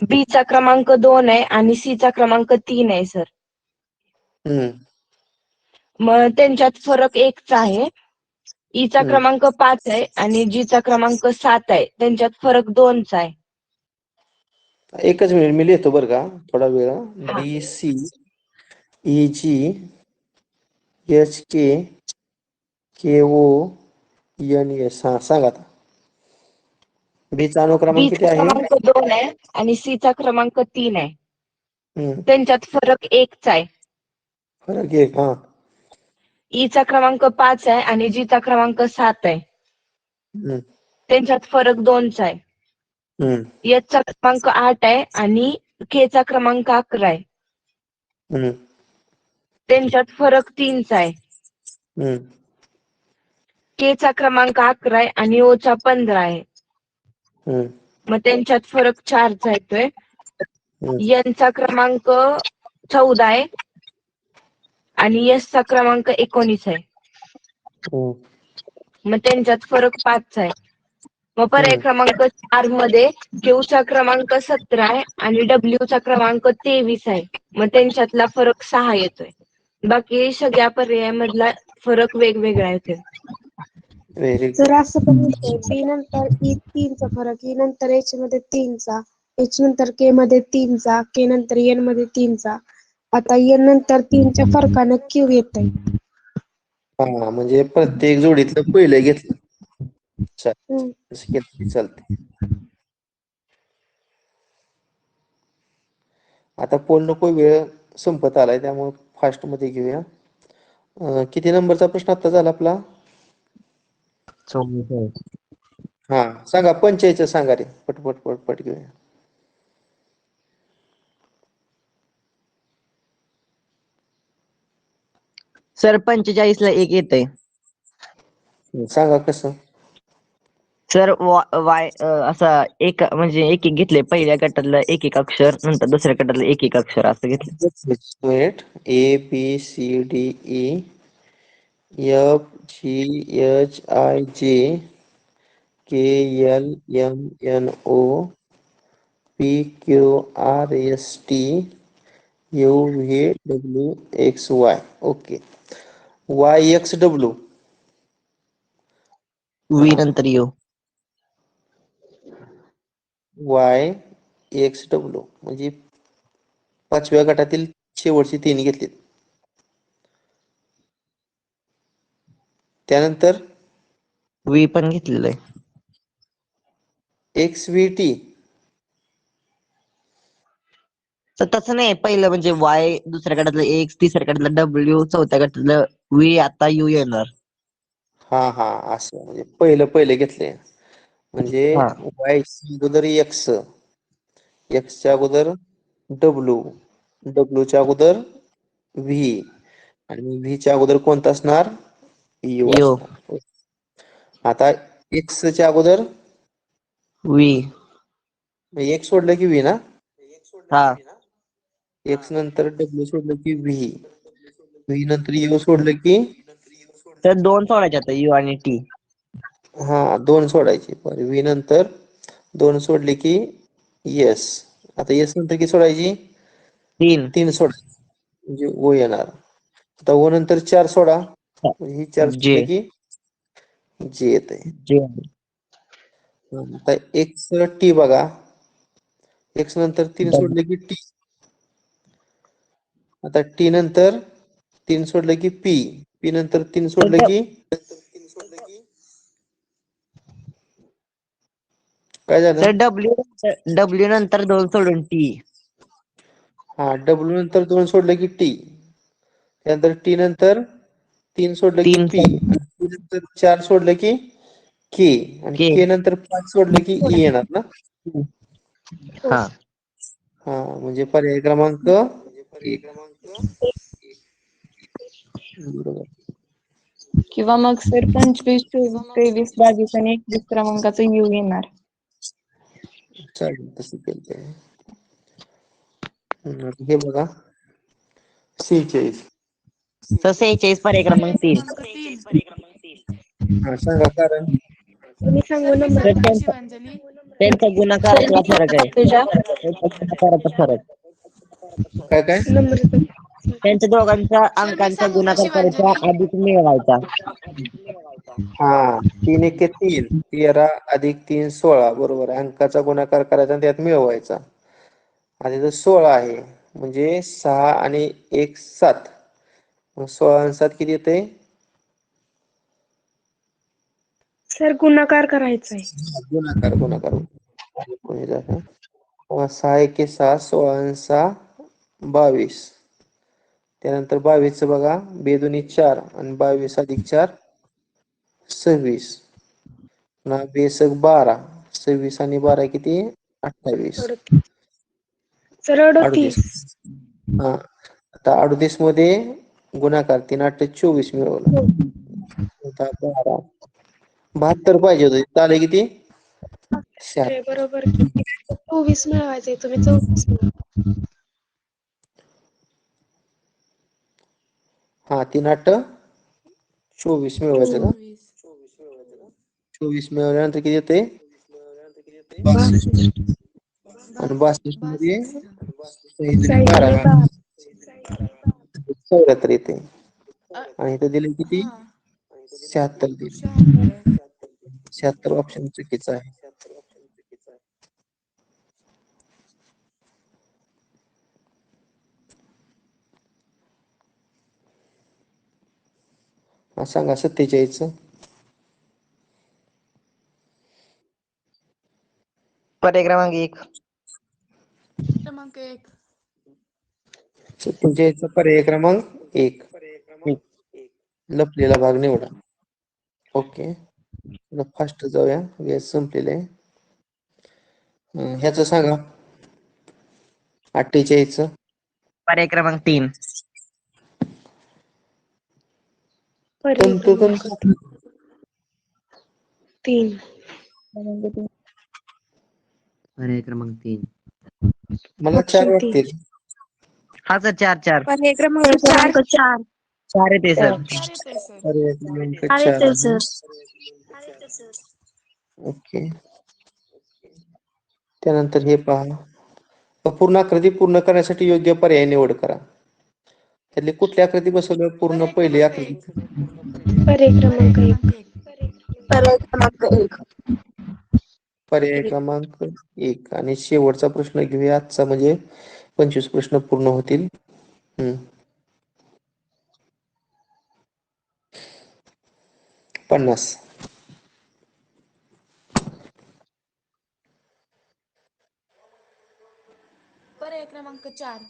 बी चा क्रमांक 2 आहे आणि सी चा क्रमांक 3 आहे सर. हम्म मग त्यांच्यात फरक 1चा आहे. ई चा हम्म क्रमांक 5 आहे आणि जी चा क्रमांक 7 आहे. त्यांच्यात फरक 2चा आहे. एकच मिनिट मी लिहितो बरं का, थोडा वेळ. हा. B C E G H K K O N S. हा सांगा आता. बी चा अनुक्रमांक बी किती चा आहे? क्रमांक 2 आहे आणि सी चा क्रमांक 3 आहे. हम्म त्यांच्यात फरक 1चा आहे. फरक एक. हा. ई चा क्रमांक 5 आहे आणि जी चा क्रमांक 7 आहे. हम्म त्यांच्यात फरक 2चा आहे. हम्म एच चा क्रमांक 8 आहे आणि के चा क्रमांक 11 आहे. हम्म त्यांच्यात फरक 3चा आहे. हम्म के चा क्रमांक 11 आहे आणि ओ चा 15 आहे. हम्म मग त्यांच्यात फरक 4चा येतोय. हम्म एन चा क्रमांक 14 आहे आणि एस चा क्रमांक 19 आहे. हम्म मग त्यांच्यात फरक 5चा आहे. मग पर्याय हम्म क्रमांक 4 मध्ये क्यू चा क्रमांक 17 आहे आणि डब्ल्यू चा क्रमांक 23 आहे. मग त्यांच्यातला फरक 6 येतोय. बाकी सगळ्या पर्यायामधला फरक वेगवेगळा येतोय. व्हेरी जर गुड. असं पण होतंय, बी नंतर ई 3चा फरक, ई नंतर एच मध्ये 3चा, एच नंतर के मध्ये 3चा, के नंतर एन मध्ये 3चा. आता एन नंतर 3च्या फरकानं क्यू येतंय. हा, म्हणजे प्रत्येक जोडीतलं पहिलं घेतलं. हम्म. असं केलं तरी चालते. आता पोल नको, वेळ संपत आलाय, त्यामुळे फास्ट मध्ये घेऊया. किती नंबरचा प्रश्न आता झाला आपला? 44. हा सांगा, 45 सांगा रे. पटपट पटपट घेऊया. सर 45 ला 1 येतंय. सांगा कसं. सर वाय असा एक म्हणजे एक घेतले. पहिल्या गटातलं एक अक्षर, नंतर दुसऱ्या गटातलं एक अक्षर असं घेतलं. Minute. A B C D E F G H I J K L M N O P Q R S T U V W X Y. Okay. Y X W. V नंतर U. Y X W म्हणजे 5व्या गटातील शेवटची 3 घेतली. त्यानंतर we पण घेतलेलं आहे. एक्स व्ही टी तर तसं नाही पहिलं म्हणजे वाय, दुसऱ्या गटातलं एक्स, तिसऱ्या गटातलं डब्ल्यू, चौथ्या गटातलं व्ही, आता यू येणार. हा असं म्हणजे पहिले घेतले म्हणजे हा वाय अगोदर एक्स, एक्सच्या अगोदर डब्ल्यू, डब्ल्यूच्या अगोदर व्ही आणि व्हीच्या अगोदर कोणतं असणार? यू यू, असणार. आता एक्सच्या अगोदर व्ही. एक्स सोडलं की व्ही ना? हा एक्स नंतर डब्ल्यू सोडलं की व्ही, व्ही नंतर यू सोडलं की तर 2 सोडायचे आता यू आणि टी. हा 2 सोडायचे. व्ही नंतर 2 सोडले की येस. आता येस नंतर किती सोडायची? 3. 3 सोडायची म्हणजे ओ येणार. आता ओ नंतर 4 सोडा म्हणजे ही 4 जे सोडले की जे येते. जे आता एक्स टी बघा, एक्स नंतर 3 सोडले की टी. आता टी नंतर 3 सोडले की पी, पी नंतर 3 सोडले की काय झालं? तर डब्ल्यू नंतर 2 सोडून टी. हा डब्ल्यू नंतर 2 सोडले की टी, त्यानंतर टी नंतर 3 सोडलं की 3 पी आणि पी नंतर 4 सोडलं की के आणि के. के नंतर 5 सोडलं की ई येणार ना? हा हा म्हणजे पर्याय क्रमांक 1 बरोबर. किंवा मग सर 25, 24, 23, 22 आणि 21 क्रमांकाचं यू येणार. चालेल तसं केलं. हे बघा 46. तर 46 पर्याय क्रमांक 3. क्रमांक 3. हा सांगा कारण. मी सांगू सर मी नंबर. तर सांगू का शिवांजली? त्यांचा गुणाकारातला फरक आहे. तुझ्या त्यांचा गुणाकाराचा फरक. काय? नंबर त्यांच्या दोघांच्या सर मी अंकांचा सांगू का गुणाकार करायचा, शिवांजली? अधिक मिळवायचा. हा 3 एके 3, 13 अधिक 3 16 बरोबर आहे. अंकाचा गुणाकार करायचा आणि त्यात मिळवायचा. आणि इथं 16 आहे म्हणजे 6 आणि 1 7. मग 16 आणि 7 किती येते? सर गुणाकार करायचा आहे. गुणाकार 6 एके 6, 16 आणि 6 22. त्यानंतर 22 बघा, बेदुनी 4 आणि 22 अधिक 4 26. पुन्हा बेसक 12, 26 आणि 12 किती? 28. 38. 38. हा आता 38 मध्ये गुणाकार 3 8 24 मिळवलं. आता 12 72 पाहिजे होते. आले किती? अरे बरोबर की 24 मिळवायचे तुम्ही 24 मिळवा. हा 3 8 24 मिळवायचं का? 24. 24 मिळवल्यानंतर किती येते? 62. 62. आणि 62 मध्ये 62. 6 आणि 12 साईडने 74 येते. अ, आणि इथे दिले किती? हा 76 दिले. 76. 76 ऑप्शन चुकीचा आहे. हा सांगा 47. पर्याय क्रमांक 1. क्रमांक 1. 47 पर्याय क्रमांक 1. लपलेला भाग निवडा. ओके. फास्ट जाऊया. वेळ संपलेला आहे. ह्याचं सांगा 48. पर्याय क्रमांक 3. पर्याय क्रमांक तंतोतंत 3. पर्याय क्रमांक 3. मला 4 ऑप्शन 3. वाटतील. हा सर 4. पर्याय क्रमांक 4. 4 येते सर. 4 येते सर. पर्याय क्रमांक काय 4 येतंय आहे. ओके. त्यानंतर हे पहा. अपूर्ण आकृती पूर्ण करण्यासाठी योग्य पर्याय निवड करा. त्यातली कुठली आकृती बसवल्यावर पूर्ण पर्याय पहिली क्रमांक आकृती? 1. पर्याय पर्याय क्रमांक 1. क्रमांक 1. पर्याय क्रमांक 1. पर्याय क्रमांक 1 आणि शेवटचा प्रश्न घेऊया आजचा म्हणजे 25 प्रश्न पूर्ण होतील. 50. पर्याय क्रमांक 4.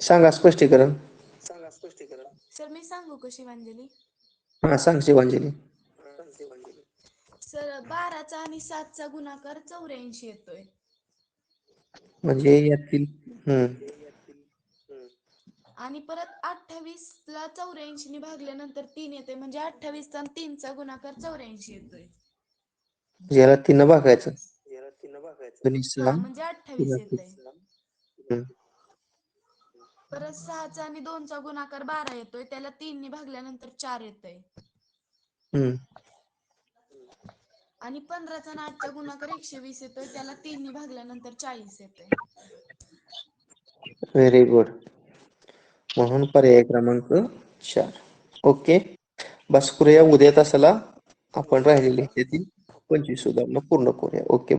सांगा स्पष्टीकरण. सर मी सांगू का शिवांजली? हा सांग शिवांजली. सर 12चा आणि 7चा गुणाकार 84 येतोय. म्हणजे यातील आणि परत 28 ला 84 ने भागल्यानंतर 3 येते, म्हणजे 28 चा आणि 3चा गुणाकार 84 येतोय. याला 3 भागायचं. हा म्हणजे 28 येतंय. हम्म. परत 6चा आणि 2चा गुणाकार 12 येतोय, त्याला 3 ने भागल्यानंतर 4 येतंय. हम्म. आणि 15चा आणि 8चा गुणाकार 120 येतोय, त्याला 3 ने भागल्यानंतर 40 येतोय. Very good. म्हणून पर्याय क्रमांक 4. ओके, बस करूया. उद्या तासाला आपण राहिलेली त्यातील 25 उदाहरणं पूर्ण करूया. ओके.